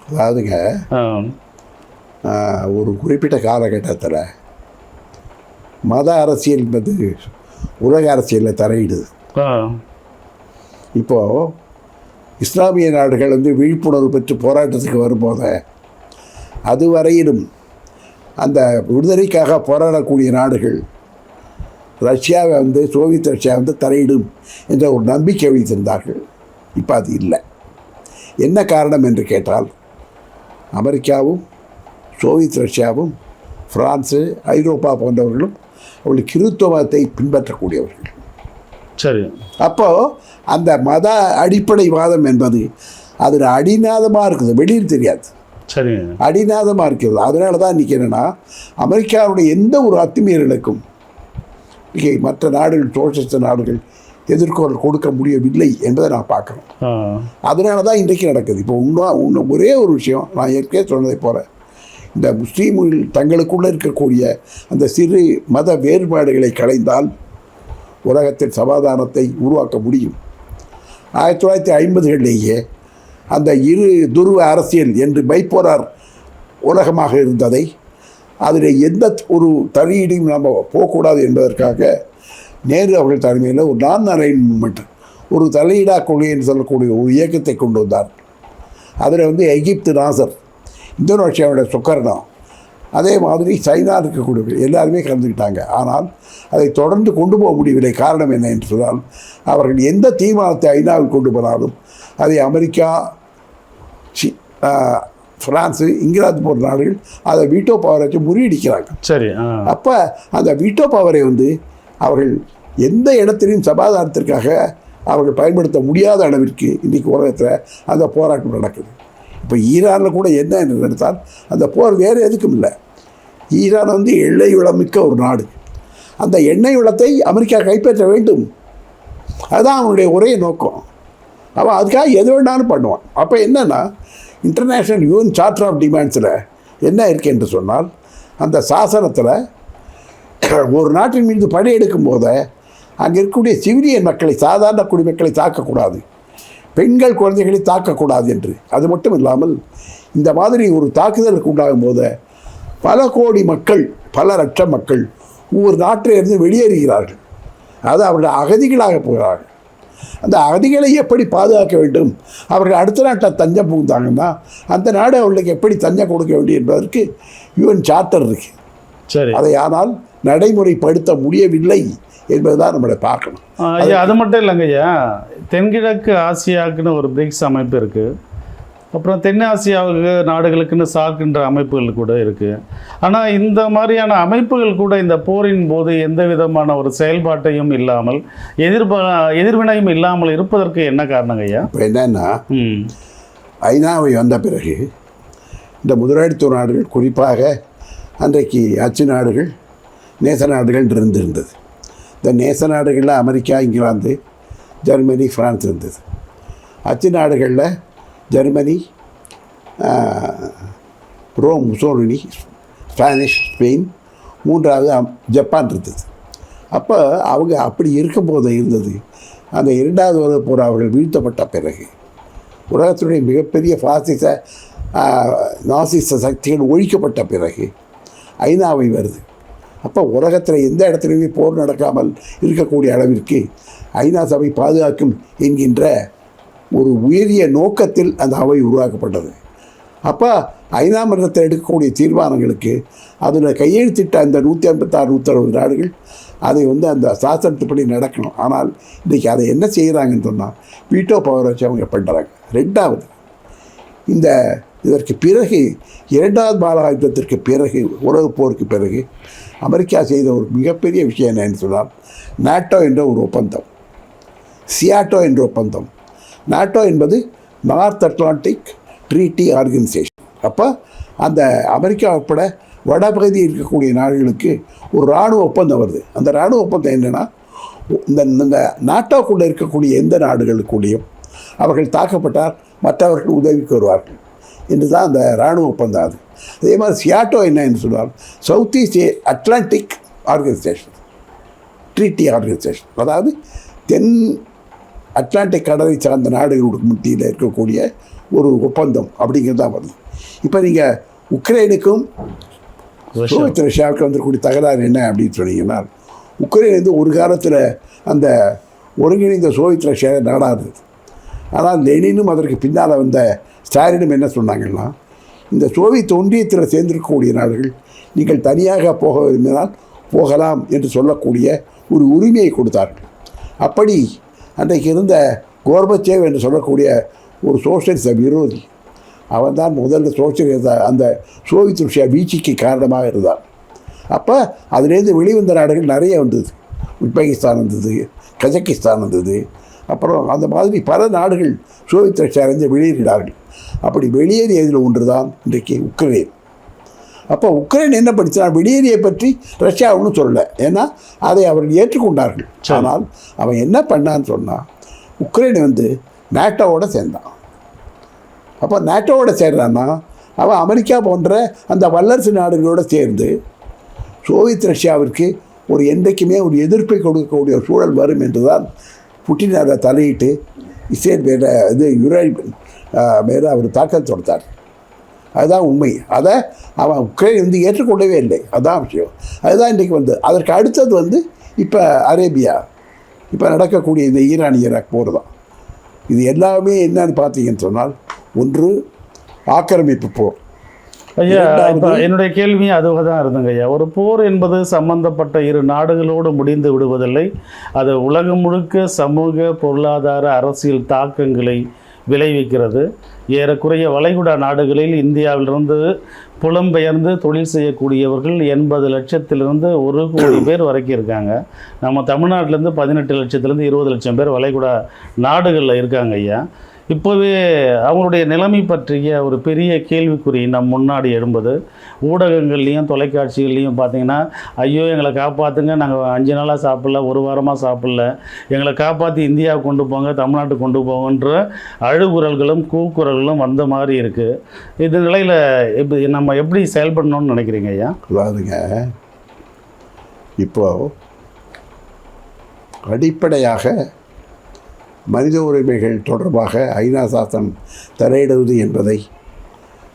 அதாவதுங்க, ஒரு குறிப்பிட்ட காலகட்டத்தில் மத அரசியல் என்பது உலக அரசியலில் தலையிடுது. இப்போது இஸ்லாமிய நாடுகள் வந்து விழிப்புணர்வு பெற்று போராட்டத்துக்கு வரும்போது அதுவரையிலும் அந்த விடுதலைக்காக போராடக்கூடிய நாடுகள் ரஷ்யாவை வந்து, சோவியத் ரஷ்யா வந்து தலையிடும் என்ற ஒரு நம்பிக்கை வைத்திருந்தார்கள். இப்போ அது இல்லை. என்ன காரணம் என்று கேட்டால், அமெரிக்காவும் சோவியத் ரஷ்யாவும் பிரான்ஸு, ஐரோப்பா போன்றவர்களும் அவர்கள் கிறிஸ்தவத்தை பின்பற்றக்கூடியவர்கள். சரி. அப்போது அந்த மத அடிப்படை வாதம் என்பது அதில் அடிநாதமாக இருக்குது, வெளியில் தெரியாது. சரி, அடிநாதமாக இருக்கிறது. அதனால தான் இன்றைக்கி என்னென்னா, அமெரிக்காவுடைய எந்த ஒரு அத்துமீறலுக்கும் இங்கே மற்ற நாடுகள், சோசியலிச நாடுகள் எதிர்கொள் கொடுக்க முடியவில்லை என்பதை நான் பார்க்குறோம். அதனால தான் இன்றைக்கு நடக்குது. இப்போ இன்னும் ஒரே ஒரு விஷயம், நான் ஏற்கனவே சொன்னதை போல, இந்த முஸ்லீம்கள் தங்களுக்குள்ளே இருக்கக்கூடிய அந்த சிறு மத வேறுபாடுகளை களைந்தால் உலகத்தில் சமாதானத்தை உருவாக்க முடியும். 1950களிலேயே அந்த இரு துருவ அரசியல் என்று பைப்போலார் உலகமாக இருந்ததை, அதில் எந்த ஒரு தலையீடையும் நம்ம போகக்கூடாது என்பதற்காக நேரு அவர்கள் தலைமையில் ஒரு நான் அலைன் மூமெண்ட், ஒரு தலையீடா கொள்கை என்று சொல்லக்கூடிய ஒரு இயக்கத்தை கொண்டு வந்தார். அதில் வந்து எகிப்து நாசர், இந்தோனேஷியாவுடைய சுக்கர்னா, அதே மாதிரி சைனா இருக்கக்கூடிய எல்லாருமே கலந்துக்கிட்டாங்க. ஆனால் அதை தொடர்ந்து கொண்டு போக முடியவில்லை. காரணம் என்ன என்று சொன்னால், அவர்கள் எந்த தீர்மானத்தை ஐநாவில் கொண்டு போனாலும் அதை அமெரிக்கா, பிரான்ஸு, இங்கிலாந்து போன்ற நாடுகள் அதை வீட்டோ பவரை வச்சு முறியடிக்கிறாங்க. சரி. அப்போ அந்த வீட்டோ பவரை அவர்கள் எந்த இடத்திலையும் சமாதானத்திற்காக அவர்கள் பயன்படுத்த முடியாத அளவிற்கு இன்றைக்கி உலகத்தில் அந்த போராட்டம் நடக்குது. இப்போ ஈரானில் கூட என்ன என்று நினைத்தால் அந்த போர் வேறு எதுக்கும் இல்லை. ஈரான் எண்ணெய் வளமிக்க ஒரு நாடு. அந்த எண்ணெய் வளத்தை அமெரிக்கா கைப்பற்ற வேண்டும், அதுதான் அவனுடைய ஒரே நோக்கம். அவன் அதுக்காக எது வேணாலும் பண்ணுவான். அப்போ என்னென்னா, இன்டர்நேஷ்னல் யூஎன் சார்ட்டர் ஆஃப் டிமாண்ட்ஸில் என்ன இருக்குது என்று சொன்னால், அந்த சாசனத்தில் ஒரு நாட்டின் மீது படையெடுக்கும் போது அங்கே இருக்கக்கூடிய சிவிலியன் மக்களை, சாதாரண குடிமக்களை தாக்கக்கூடாது, பெண்கள் குழந்தைகளை தாக்கக்கூடாது என்று. அது மட்டும் இல்லாமல் இந்த மாதிரி ஒரு தாக்குதலுக்கு உண்டாகும் போது பல கோடி மக்கள், பல லட்சம் மக்கள் ஒவ்வொரு நாட்டிலிருந்து வெளியேறுகிறார்கள். அது அவர்கள் அகதிகளாக போகிறார்கள். அந்த அகதிகளை எப்படி பாதுகாக்க வேண்டும், அவர்கள் அடுத்த நாட்டை தஞ்சம் புகுந்தாங்கன்னா அந்த நாடு அவர்களுக்கு எப்படி தஞ்சம் கொடுக்க வேண்டும் என்பதற்கு யூஎன் சார்ட்டர் இருக்கு. சரி. அதை ஆனால் நடைமுறைப்படுத்த முடியவில்லை என்பதுதான் நம்மளை பார்க்கணும். ஐயா, அது மட்டும் இல்லைங்க ஐயா, தென்கிழக்கு ஆசியாவுக்குன்னு ஒரு பிரிக்ஸ் அமைப்பு இருக்குது. அப்புறம் தென்னாசியாவுக்கு நாடுகளுக்குன்னு சார்க்கின்ற அமைப்புகள் கூட இருக்குது. ஆனால் இந்த மாதிரியான அமைப்புகள் கூட இந்த போரின் போது எந்த விதமான ஒரு செயல்பாட்டையும் இல்லாமல், எதிர்வினையும் இல்லாமல் இருப்பதற்கு என்ன காரணங்க ஐயா? இப்போ என்னன்னா, ஐநாவை வந்த பிறகு இந்த முதலாளித்துவ நாடுகள், குறிப்பாக அன்றைக்கு அச்சு நாடுகள், நேச நாடுகள் இருந்திருந்தது. இந்த நேச நாடுகளில் அமெரிக்கா, இங்கிலாந்து, ஜெர்மனி, ஃப்ரான்ஸ் இருந்தது. அச்சு நாடுகளில் Germany, Rome, Mussolini, Spanish, Spain, மூன்றாவது ஜப்பான் இருந்தது. அப்போ அவங்க அப்படி இருக்கும்போது இருந்தது. அந்த இரண்டாவது உலகப் போர் அவர்கள் வீழ்த்தப்பட்ட பிறகு உலகத்தினுடைய மிகப்பெரிய பாசிச நாசிச சக்திகள் ஒழிக்கப்பட்ட பிறகு ஐநாவை வருது. அப்போ உலகத்தில் எந்த இடத்துலையுமே போர் நடக்காமல் இருக்கக்கூடிய அளவிற்கு ஐநா சபை பாதுகாக்கும் என்கின்ற ஒரு உயரிய நோக்கத்தில் அந்த அவை உருவாக்கப்பட்டது. அப்போ ஐநா மன்றத்தில் எடுக்கக்கூடிய தீர்மானங்களுக்கு அதில் கையெழுத்திட்ட அந்த 156, 160 நாடுகள் அதை அந்த சாசனத்துப்படி நடக்கணும். ஆனால் இன்றைக்கி அதை என்ன செய்கிறாங்கன்னு சொன்னால் வீட்டோ பவர் வச்சு அவங்க பண்ணுறாங்க. ரெண்டாவது, இதற்கு பிறகு இரண்டாவது மகாயுத்தத்திற்கு பிறகு, உலகப் போருக்கு பிறகு அமெரிக்கா செய்த ஒரு மிகப்பெரிய விஷயம் என்னன்னு சொன்னால், நாட்டோ என்ற ஒரு ஒப்பந்தம், சியாட்டோ என்ற ஒப்பந்தம். நாட்டோ என்பது நார்த் அட்லாண்டிக் ட்ரீட்டி ஆர்கனைசேஷன். அப்போ அந்த அமெரிக்கா உட்பட வடபகுதியில் இருக்கக்கூடிய நாடுகளுக்கு ஒரு இராணுவ ஒப்பந்தம் வருது. அந்த இராணுவ ஒப்பந்தம் என்னென்னா, இந்த நாட்டோக்குள்ளே இருக்கக்கூடிய எந்த நாடுகளுக்குள்ளேயும் அவர்கள் தாக்கப்பட்டால் மற்றவர்கள் உதவிக்கு வருவார்கள் என்று தான் அந்த இராணுவ ஒப்பந்தம். அது அதே மாதிரி சியாட்டோ என்ன என்று சொன்னால், South East Atlantic organisation, treaty organisation. அதாவது தென் அட்லாண்டிக் கடலை சார்ந்த நாடுகளுக்கு மத்தியில் இருக்கக்கூடிய ஒரு ஒப்பந்தம் அப்படிங்கிறது தான் வருது. இப்போ நீங்கள் உக்ரைனுக்கும் சோவியத் ரஷ்யாவுக்கு வந்துக்கூடிய தகராறு என்ன அப்படின்னு சொன்னீங்கன்னா, உக்ரைன் ஒரு காலத்தில் அந்த ஒருங்கிணைந்த சோவியத் ரஷ்யா நாடாக இருந்தது. ஆனால் லெனினும் அதற்கு பின்னால் வந்த ஸ்டாலினும் என்ன சொன்னாங்கன்னா, இந்த சோவியத் ஒன்றியத்தில் சேர்ந்திருக்கக்கூடிய நாடுகள் நீங்கள் தனியாக போக விரும்பினால் போகலாம் என்று சொல்லக்கூடிய ஒரு உரிமையை கொடுத்தார்கள். அப்படி அன்றைக்கு இருந்த கோர்பச்சேவ் என்று சொல்லக்கூடிய ஒரு சோசியலிச விரோதி, அவன் தான் முதல்ல சோசியலிச அந்த சோவியத் ரஷ்யா வீழ்ச்சிக்கு காரணமாக இருந்தான். அப்போ அதிலேருந்து வெளிவந்த நாடுகள் நிறைய வந்தது. உஸ்பெகிஸ்தான் வந்தது, கஜகிஸ்தான் வந்தது. அப்புறம் அந்த மாதிரி பல நாடுகள் சோவியத் ரஷ்யாவிலிருந்து வெளியேறினார்கள். அப்படி வெளியேறியதில் ஒன்று தான் இன்றைக்கு உக்ரைன். அப்போ உக்ரைன் என்ன படித்தா, வெளியேறியை பற்றி ரஷ்யா ஒன்றும் சொல்லலை, ஏன்னா அதை அவர்கள் ஏற்றுக்கொண்டார்கள். ஆனால் அவன் என்ன பண்ணான்னு சொன்னால், உக்ரைன் நாட்டோவோட சேர்ந்தான். அப்போ நாட்டோவோட சேர்றான்னா அவன் அமெரிக்கா போன்ற அந்த வல்லரசு நாடுகளோடு சேர்ந்து சோவியத் ரஷ்யாவிற்கு ஒரு என்றைக்குமே ஒரு எதிர்ப்பை கொடுக்கக்கூடிய சூழல் வரும் என்று தான் புட்டின் அதை தலையிட்டு இஸ்ரேல் மேலே யுரேனியம் மேலே அவர் தாக்கல் தொடுத்தார். அதுதான் உண்மை. அதை அவன் உக்ரைன் ஏற்றுக்கொள்ளவே இல்லை. அதுதான் விஷயம். அதுதான் இன்றைக்கு அதற்கு அடுத்தது இப்போ அரேபியா, இப்போ நடக்கக்கூடிய இந்த ஈரான் ஈராக் போர் தான். இது எல்லாமே என்னன்னு பார்த்தீங்கன்னு சொன்னால், ஒன்று ஆக்கிரமிப்பு போர், ஐயா இப்போ என்னுடைய கேள்வி அதுவாக தான் இருந்துங்க ஐயா. ஒரு போர் என்பது சம்பந்தப்பட்ட இரு நாடுகளோடு முடிந்து விடுவதில்லை. அது உலகம் முழுக்க சமூக பொருளாதார அரசியல் தாக்கங்களை விளைவிக்கிறது. ஏறக்குறைய வளைகுடா நாடுகளில் இந்தியாவிலிருந்து புலம்பெயர்ந்து தொழில் செய்யக்கூடியவர்கள் 80 லட்சத்திலிருந்து 1 கோடி பேர் வரைக்கும் இருக்காங்க. நம்ம தமிழ்நாட்டிலேருந்து 18 லட்சத்துலேருந்து 20 லட்சம் பேர் வளைகுடா நாடுகளில் இருக்காங்க ஐயா. இப்போவே அவங்களுடைய நிலைமை பற்றிய ஒரு பெரிய கேள்விக்குறி நம் முன்னாடி எழும்புது. ஊடகங்கள்லேயும் தொலைக்காட்சிகள்லேயும் பார்த்தீங்கன்னா, ஐயோ எங்களை காப்பாற்றுங்க, நாங்கள் 5 நாளாக சாப்பிடல, 1 வாரமாக சாப்பிடல, எங்களை காப்பாற்றி இந்தியாவுக்கு கொண்டு போங்க, தமிழ்நாட்டுக்கு கொண்டு போங்கன்ற அழுகுரல்களும் கூக்குரல்களும் வந்த மாதிரி இருக்குது. இந்த நிலையில் நம்ம எப்படி செயல்படணும்னு நினைக்கிறீங்க ஐயா? அதாவதுங்க, இப்போ அடிப்படையாக மனித உரிமைகள் தொடர்பாக ஐநா சாசனம் தலையிடுவது என்பதை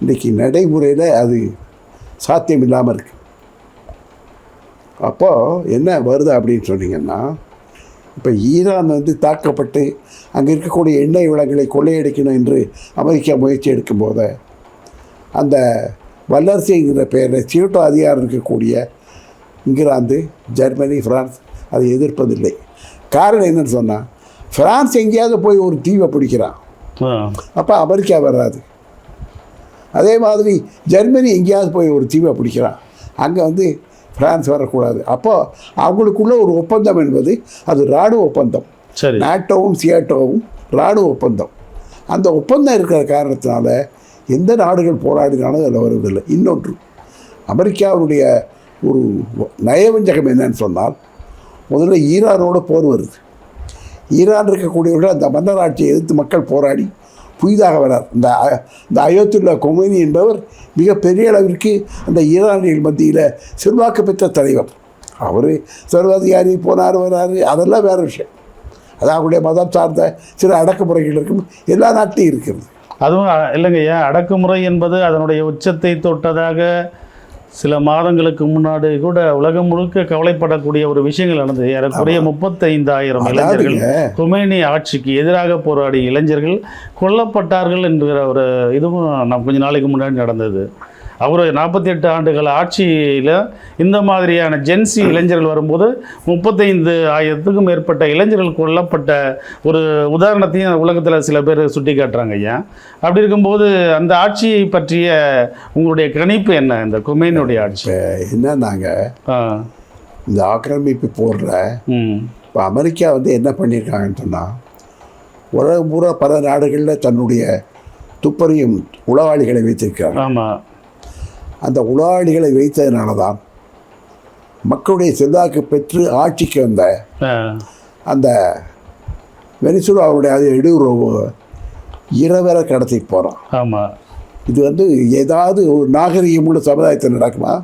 இன்றைக்கி நடைமுறையில் அது சாத்தியமில்லாமல் இருக்கு. அப்போது என்ன வருது அப்படின்னு சொன்னீங்கன்னா, இப்போ ஈரான் தாக்கப்பட்டு அங்கே இருக்கக்கூடிய எண்ணெய் வளங்களை கொள்ளையடிக்கணும் என்று அமெரிக்கா முயற்சி எடுக்கும்போது அந்த வல்லரசுங்கிற பெயரில் சீட்டோ அதிகாரம் இருக்கக்கூடிய இங்கிலாந்து, ஜெர்மனி, பிரான்ஸ் அதை எதிர்ப்பதில்லை. காரணம் என்னன்னு சொன்னால், பிரான்ஸ் எங்கேயாவது போய் ஒரு தீவை பிடிக்கிறான், அப்போ அமெரிக்கா வராது. அதே மாதிரி ஜெர்மனி எங்கேயாவது போய் ஒரு தீவை பிடிக்கிறான், அங்கே பிரான்ஸ் வரக்கூடாது. அப்போது அவங்களுக்குள்ள ஒரு ஒப்பந்தம் என்பது அது இராணுவ ஒப்பந்தம். நாட்டோவும் சியாட்டோவும் இராணுவ ஒப்பந்தம். அந்த ஒப்பந்தம் இருக்கிற காரணத்தினால எந்த நாடுகள் போராடினாலும் அதில் வருவதில்லை. இன்னொன்று, அமெரிக்காவுடைய ஒரு நயவஞ்சகம் என்னன்னு சொன்னால், முதல்ல ஈரானோட போர் வருது. ஈரான் இருக்கக்கூடியவர்கள் அந்த மன்னராட்சியை எதிர்த்து மக்கள் போராடி புதிதாக வரார். இந்த அயோத்தியுல்லா கொமேனி என்பவர் மிகப்பெரிய அளவிற்கு அந்த ஈரானியர்கள் மத்தியில் செல்வாக்கு பெற்ற தலைவர். அவர் சர்வாதிகாரி போனார் வராரு, அதெல்லாம் வேறு விஷயம். அது அவருடைய மதம் சார்ந்த சில அடக்குமுறைகள் இருக்கும், எல்லா நாட்டிலையும் இருக்கிறது. அதுவும் இல்லைங்கய்யா, அடக்குமுறை என்பது அதனுடைய உச்சத்தை தொட்டதாக சில மாதங்களுக்கு முன்னாடி கூட உலகம் முழுக்க கவலைப்படக்கூடிய ஒரு விஷயங்கள் நடந்தது. ஏறக்குறைய 35,000 இளைஞர்கள் கொமேனி ஆட்சிக்கு எதிராக போராடிய இளைஞர்கள் கொல்லப்பட்டார்கள் என்கிற ஒரு இதுவும் கொஞ்ச நாளைக்கு முன்னாடி நடந்தது. அவர் 48 ஆண்டுகள் ஆட்சியில் இந்த மாதிரியான ஜென்சி இளைஞர்கள் வரும்போது 35,000க்கும் மேற்பட்ட இளைஞர்கள் கொல்லப்பட்ட ஒரு உதாரணத்தையும் உலகத்தில் சில பேர் சுட்டி காட்டுறாங்க ஐயா. அப்படி இருக்கும்போது அந்த ஆட்சியை பற்றிய உங்களுடைய கணிப்பு என்ன? இந்த கொமேனியுடைய ஆட்சி என்னன்னாங்க, இந்த ஆக்கிரமிப்பு போடுற இப்போ அமெரிக்கா என்ன பண்ணியிருக்காங்கன்னு சொன்னால், உலகம் பூரா பல நாடுகளில் தன்னுடைய துப்பறியும் உளவாளிகளை வைத்திருக்கிறாங்க. ஆமாம், அந்த உளவாளிகளை வைத்ததுனால தான் மக்களுடைய செல்வாக்கு பெற்று ஆட்சிக்கு வந்த அந்த வெனிசுலாவுடைய அது இடையூறு இரவரை கடத்திட்டு போகிறான். ஆமாம், இது ஏதாவது ஒரு நாகரிகமுள்ள சமுதாயத்தில் நடக்குமா?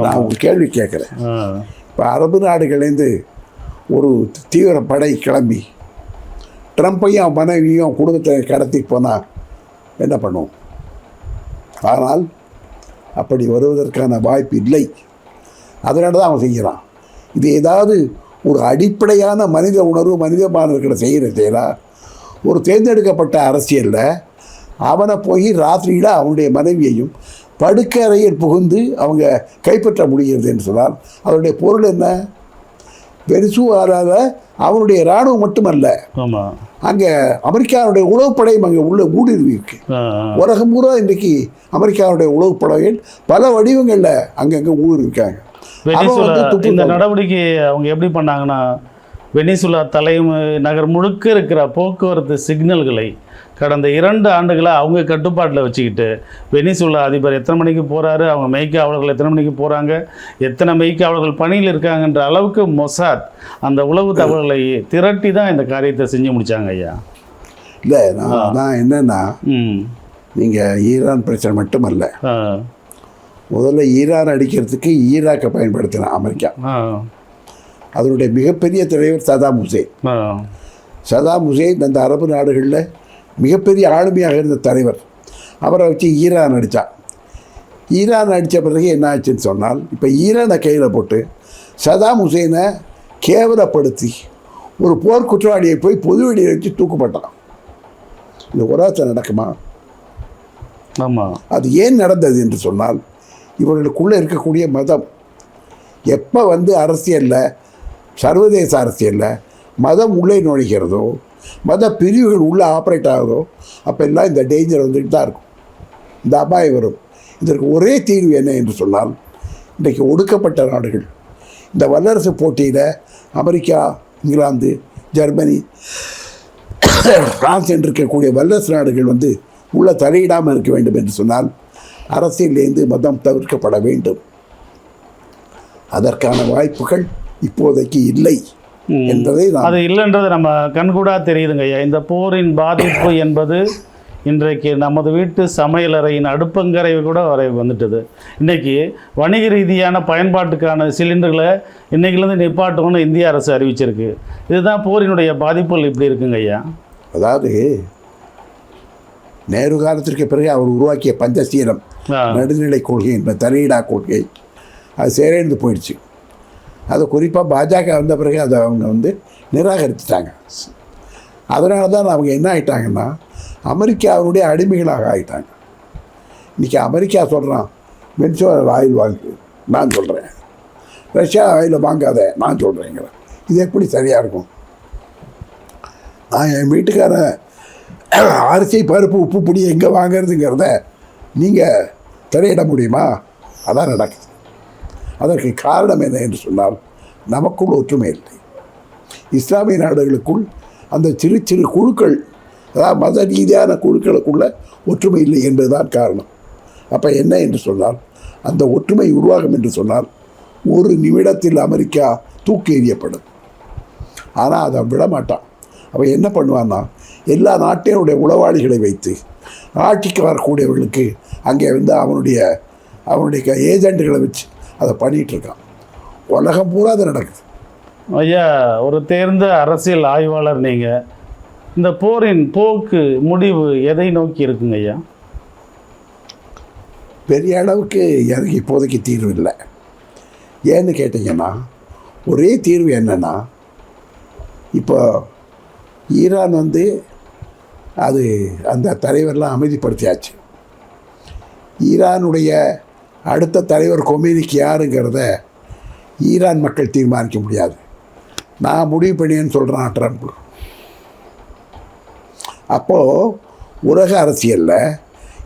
நான் ஒரு கேள்வி கேட்குறேன். இப்போ அரபு நாடுகள்லேருந்து ஒரு தீவிர படை கிளம்பி ட்ரம்ப்பையும் மனைவியும் குடும்பத்தை கடத்திட்டு போனால் என்ன பண்ணுவோம்? ஆனால் அப்படி வருவதற்கான வாய்ப்பு இல்லை. அதனால தான் அவன் செய்கிறான். இது ஏதாவது ஒரு அடிப்படையான மனித உணர்வு, மனிதமானவர்களை செய்கிறா ஒரு தேர்ந்தெடுக்கப்பட்ட அரசியலில் அவனை போய் ராத்திரியில் அவனுடைய மனைவியையும் படுக்கை அறையில் புகுந்து அவங்க கைப்பற்ற முடிகிறது என்று சொன்னால் அதனுடைய பொருள் என்ன? வெனிசுலாவில் அவனுடைய இராணுவம் மட்டுமல்ல, அங்கே அமெரிக்காவுடைய உளவுப்படையும் அங்கே உள்ள ஊடுருவி இருக்கு. உலகம் பூரா இன்றைக்கு அமெரிக்காவுடைய உளவுப்படைகள் பல வடிவங்களில் அங்கங்கே ஊடுருவிருக்காங்க. இந்த நடவடிக்கை அவங்க எப்படி பண்ணாங்கன்னா, வெனிசுலா நகர் முழுக்க இருக்கிற போக்குவரத்து சிக்னல்களை கடந்த 2 ஆண்டுகளாக அவங்க கட்டுப்பாட்டில் வச்சுக்கிட்டு, வெனிசுலா அதிபர் எத்தனை மணிக்கு போகிறாரு, அவங்க மெய்க்காவலர்கள் எத்தனை மணிக்கு போகிறாங்க, எத்தனை மெய்க்காவலர்கள் பணியில் இருக்காங்கன்ற அளவுக்கு மொசாத் அந்த உளவு தகவல்களை திரட்டி தான் இந்த காரியத்தை செஞ்சு முடித்தாங்க ஐயா. இல்லை, நான் என்னென்னா, நீங்கள் ஈரான் பிரச்சனை மட்டுமல்ல, முதல்ல ஈரான் அடிக்கிறதுக்கு ஈராக்கை பயன்படுத்தினான் அமெரிக்கா. அதனுடைய மிகப்பெரிய தலைவர் சதாம் ஹுசேன். சதாம் ஹுசேன் அந்த அரபு நாடுகளில் மிகப்பெரிய ஆளுமையாக இருந்த தலைவர். அவரை வச்சு ஈரான் அடித்தான். ஈரான் அடித்த பிறகு என்ன ஆச்சுன்னு சொன்னால், இப்போ ஈரானை கையில் போட்டு சதாம் ஹுசேனை கேவலப்படுத்தி ஒரு போர் குற்றவாளியை போய் பொது வெளியை வச்சு தூக்கப்பட்டான். இந்த உலகத்தில் நடக்குமா? ஆமாம். அது ஏன் நடந்தது என்று சொன்னால் இவர்களுக்குள்ளே இருக்கக்கூடிய மதம் எப்போ அரசியலில், சர்வதேச அரசியலில் மதம் உள்ளே நுழைகிறதோ, மத பிரிவுகள் உள்ளே ஆப்ரேட் ஆகுதோ, அப்போ எல்லாம் இந்த டேஞ்சர் வந்துட்டு தான் இருக்கும், இந்த அபாயம் வரும். இதற்கு ஒரே தீர்வு என்ன என்று சொன்னால், இன்றைக்கு ஒடுக்கப்பட்ட நாடுகள், இந்த வல்லரசு போட்டியில் அமெரிக்கா, இங்கிலாந்து, ஜெர்மனி, பிரான்ஸ் என்று இருக்கக்கூடிய வல்லரசு நாடுகள் உள்ள தலையிடாமல் இருக்க வேண்டும் என்று சொன்னால் அரசியலிருந்து மதம் தவிர்க்கப்பட வேண்டும். அதற்கான வாய்ப்புகள் இப்போதைக்கு இல்லை என்பதை அது இல்லைன்றது நம்ம கண்கூடா தெரியுதுங்க ஐயா. இந்த போரின் பாதிப்பு என்பது இன்றைக்கு நமது வீட்டு சமையலறையின் அடுப்பங்கரை கூட வரை வந்துட்டது. இன்றைக்கி வணிக ரீதியான பயன்பாட்டுக்கான சிலிண்டர்களை இன்றைக்கிலேருந்து நிப்பாட்டணும்னு இந்திய அரசு அறிவிச்சிருக்கு. இதுதான் போரினுடைய பாதிப்புகள் இப்படி இருக்குங்க ஐயா. அதாவது நேரு காலத்திற்கு பிறகு அவர் உருவாக்கிய பஞ்சசீலம் நடுநிலை கொள்கை என்ற தலையிடா கொள்கை அது சேர்ந்து போயிடுச்சு. அது குறிப்பாக பாஜக வந்த பிறகு அதை அவங்க நிராகரிச்சிட்டாங்க. அதனால தான் அவங்க என்ன ஆகிட்டாங்கன்னா அமெரிக்காவுடைய அடிமைகளாக ஆகிட்டாங்க. இன்றைக்கி அமெரிக்கா சொல்கிறான் வெனிசுவேலா ஆயில் வாங்கு, நான் சொல்கிறேன். ரஷ்யா ஆயில் வாங்காத, நான் சொல்கிறேங்கிற. இது எப்படி சரியாக இருக்கும்? நான் என் வீட்டுக்கார அரிசி, பருப்பு, உப்பு, பொடி எங்கே வாங்கிறதுங்கிறத நீங்கள் தலையிட முடியுமா? அதான் நடக்குது. அதற்கு காரணம் என்ன என்று சொன்னால் நமக்குள் ஒற்றுமை இல்லை. இஸ்லாமிய நாடுகளுக்குள் அந்த சிறு சிறு குழுக்கள், அதாவது மத ரீதியான குழுக்களுக்குள்ள ஒற்றுமை இல்லை என்பதுதான் காரணம். அப்போ என்ன என்று சொன்னால் அந்த ஒற்றுமை உருவாகும் என்று சொன்னால் ஒரு நிமிடத்தில் அமெரிக்கா தூக்கி எறியப்படும். ஆனால் அதை விடமாட்டான். அவன் என்ன பண்ணுவான்னா எல்லா நாட்டினுடைய உளவாளிகளை வைத்து ஆட்சிக்கு வரக்கூடியவர்களுக்கு அங்கே அவனுடைய ஏஜெண்டுகளை வச்சு அதை பண்ணிகிட்ருக்கான். உலகம் பூரா அது நடக்குது. ஐயா, ஒரு தேர்ந்த அரசியல் ஆய்வாளர் நீங்கள், இந்த போரின் போக்கு முடிவு எதை நோக்கி இருக்குங்க ஐயா? பெரிய அளவுக்கு எனக்கு இப்போதைக்கு தீர்வு இல்லை. ஏன்னு கேட்டிங்கன்னா ஒரே தீர்வு என்னென்னா, இப்போ ஈரான் அது அந்த தலைவர்லாம் அமைதிப்படுத்தியாச்சு. ஈரானுடைய அடுத்த தலைவர் கொமேனிக்கு யாருங்கிறத ஈரான் மக்கள் தீர்மானிக்க முடியாது. நான் முடிவு பண்ணியேன்னு சொல்கிறான் ட்ரம்ப். அப்போது உலக அரசியலில்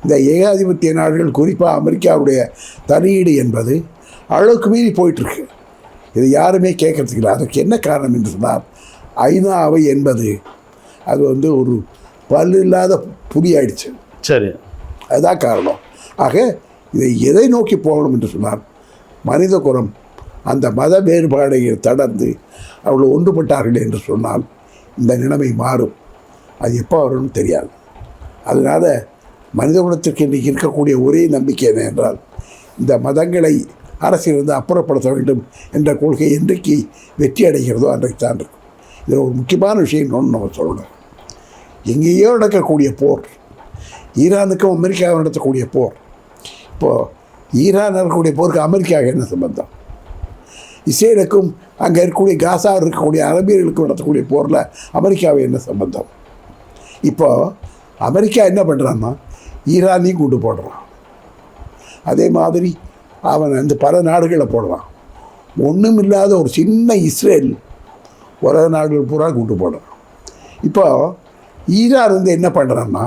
இந்த ஏகாதிபத்திய நாடுகள், குறிப்பாக அமெரிக்காவுடைய தலையீடு என்பது அளவுக்கு மீறி போயிட்டுருக்கு. இது யாருமே கேட்கறதுக்கு இல்லை. அதுக்கு என்ன காரணம் என்று சொன்னால் ஐநாவை என்பது அது ஒரு பல்லு இல்லாத புடி ஆயிடுச்சு. சரி, அதுதான் காரணம். ஆக இதை எதை நோக்கி போகணும் என்று சொன்னால் மனித குலம் அந்த மத வேறுபாடை தளர்ந்து அவர்கள் ஒன்றுபட்டார்கள் என்று சொன்னால் இந்த நிலைமை மாறும். அது எப்போ வரும்னு தெரியாது. அதனால் மனித குலத்திற்கு இன்றைக்கு இருக்கக்கூடிய ஒரே நம்பிக்கை என்ன என்றால் இந்த மதங்களை அரசிலிருந்து அப்புறப்படுத்த வேண்டும் என்ற கொள்கை என்றைக்கு வெற்றி அடைகிறதோ அன்றைக்கு தான் இருக்கும். இதில் ஒரு முக்கியமான விஷயம் இன்னொன்று நம்ம சொல்லணும். எங்கேயோ நடக்கக்கூடிய போர், ஈரானுக்கும் அமெரிக்காவும் நடத்தக்கூடிய போர், இப்போது ஈரான் இருக்கக்கூடிய போருக்கு அமெரிக்காவுக்கு என்ன சம்பந்தம்? இஸ்ரேலுக்கும் அங்கே இருக்கக்கூடிய காசாவில் இருக்கக்கூடிய அரபியர்களுக்கும் நடத்தக்கூடிய போரில் அமெரிக்காவை என்ன சம்பந்தம்? இப்போது அமெரிக்கா என்ன பண்ணுறான்னா ஈரானையும் கூட்டு போடுறான். அதே மாதிரி அவன் பல நாடுகளை போடுறான். ஒன்றும் இல்லாத ஒரு சின்ன இஸ்ரேல் உலக நாடுகள் பூரா கூட்டு போடுறான். இப்போ ஈரான் என்ன பண்ணுறான்னா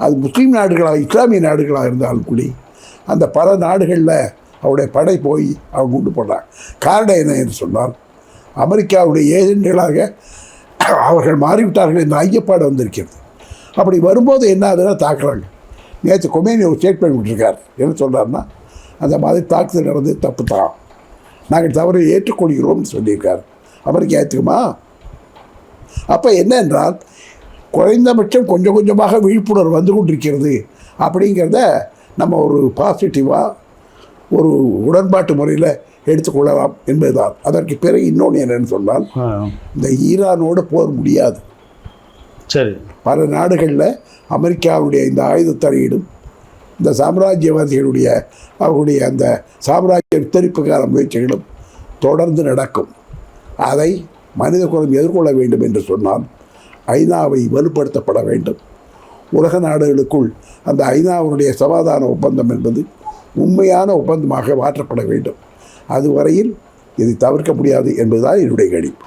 அது முஸ்லீம் நாடுகளாக, இஸ்லாமிய நாடுகளாக இருந்தாலும் கூட அந்த பல நாடுகளில் அவருடைய படை போய் அவங்க கொண்டு போடுறாங்க. காரணம் என்ன என்று சொன்னால் அமெரிக்காவுடைய ஏஜென்ட்களாக அவர்கள் மாறிவிட்டார்கள் என்ற ஐயப்பாடு வந்திருக்கிறது. அப்படி வரும்போது என்ன ஆகுதுன்னா தாக்குறாங்க. நேற்று கொமேனி ஒரு ஸ்டேட்மெண்ட் விட்டுருக்கார். என்ன சொல்கிறாருன்னா அந்த மாதிரி தாக்குதல் நடந்து தப்பு தான், நாங்கள் தவறு ஏற்றுக்கொள்கிறோம்னு சொல்லியிருக்கார். அமெரிக்கா ஏற்றுக்குமா? அப்போ என்ன என்றால் குறைந்தபட்சம் கொஞ்சம் கொஞ்சமாக விழிப்புணர்வு வந்து கொண்டிருக்கிறது அப்படிங்கிறத நம்ம ஒரு பாசிட்டிவாக ஒரு உடன்பாட்டு முறையில் எடுத்துக்கொள்ளலாம் என்பதுதான். அதற்கு பிறகு இன்னொன்று என்னென்னு சொன்னால் இந்த ஈரானோடு போர் முடியாது. சரி, பல நாடுகளில் அமெரிக்காவுடைய இந்த ஆயுத தலையீடும் இந்த சாம்ராஜ்யவாதிகளுடைய அவர்களுடைய அந்த சாம்ராஜ்ய வித்தரிப்புக்கான முயற்சிகளும் தொடர்ந்து நடக்கும். அதை மனித குலம் எதிர்கொள்ள வேண்டும் என்று சொன்னால் ஐநாவை வலுப்படுத்தப்பட வேண்டும். உலக நாடுகளுக்குள் அந்த ஐநாவுடைய சமாதான ஒப்பந்தம் என்பது உண்மையான ஒப்பந்தமாக மாற்றப்பட வேண்டும். அதுவரையில் இதை தவிர்க்க முடியாது என்பதுதான் என்னுடைய கணிப்பு.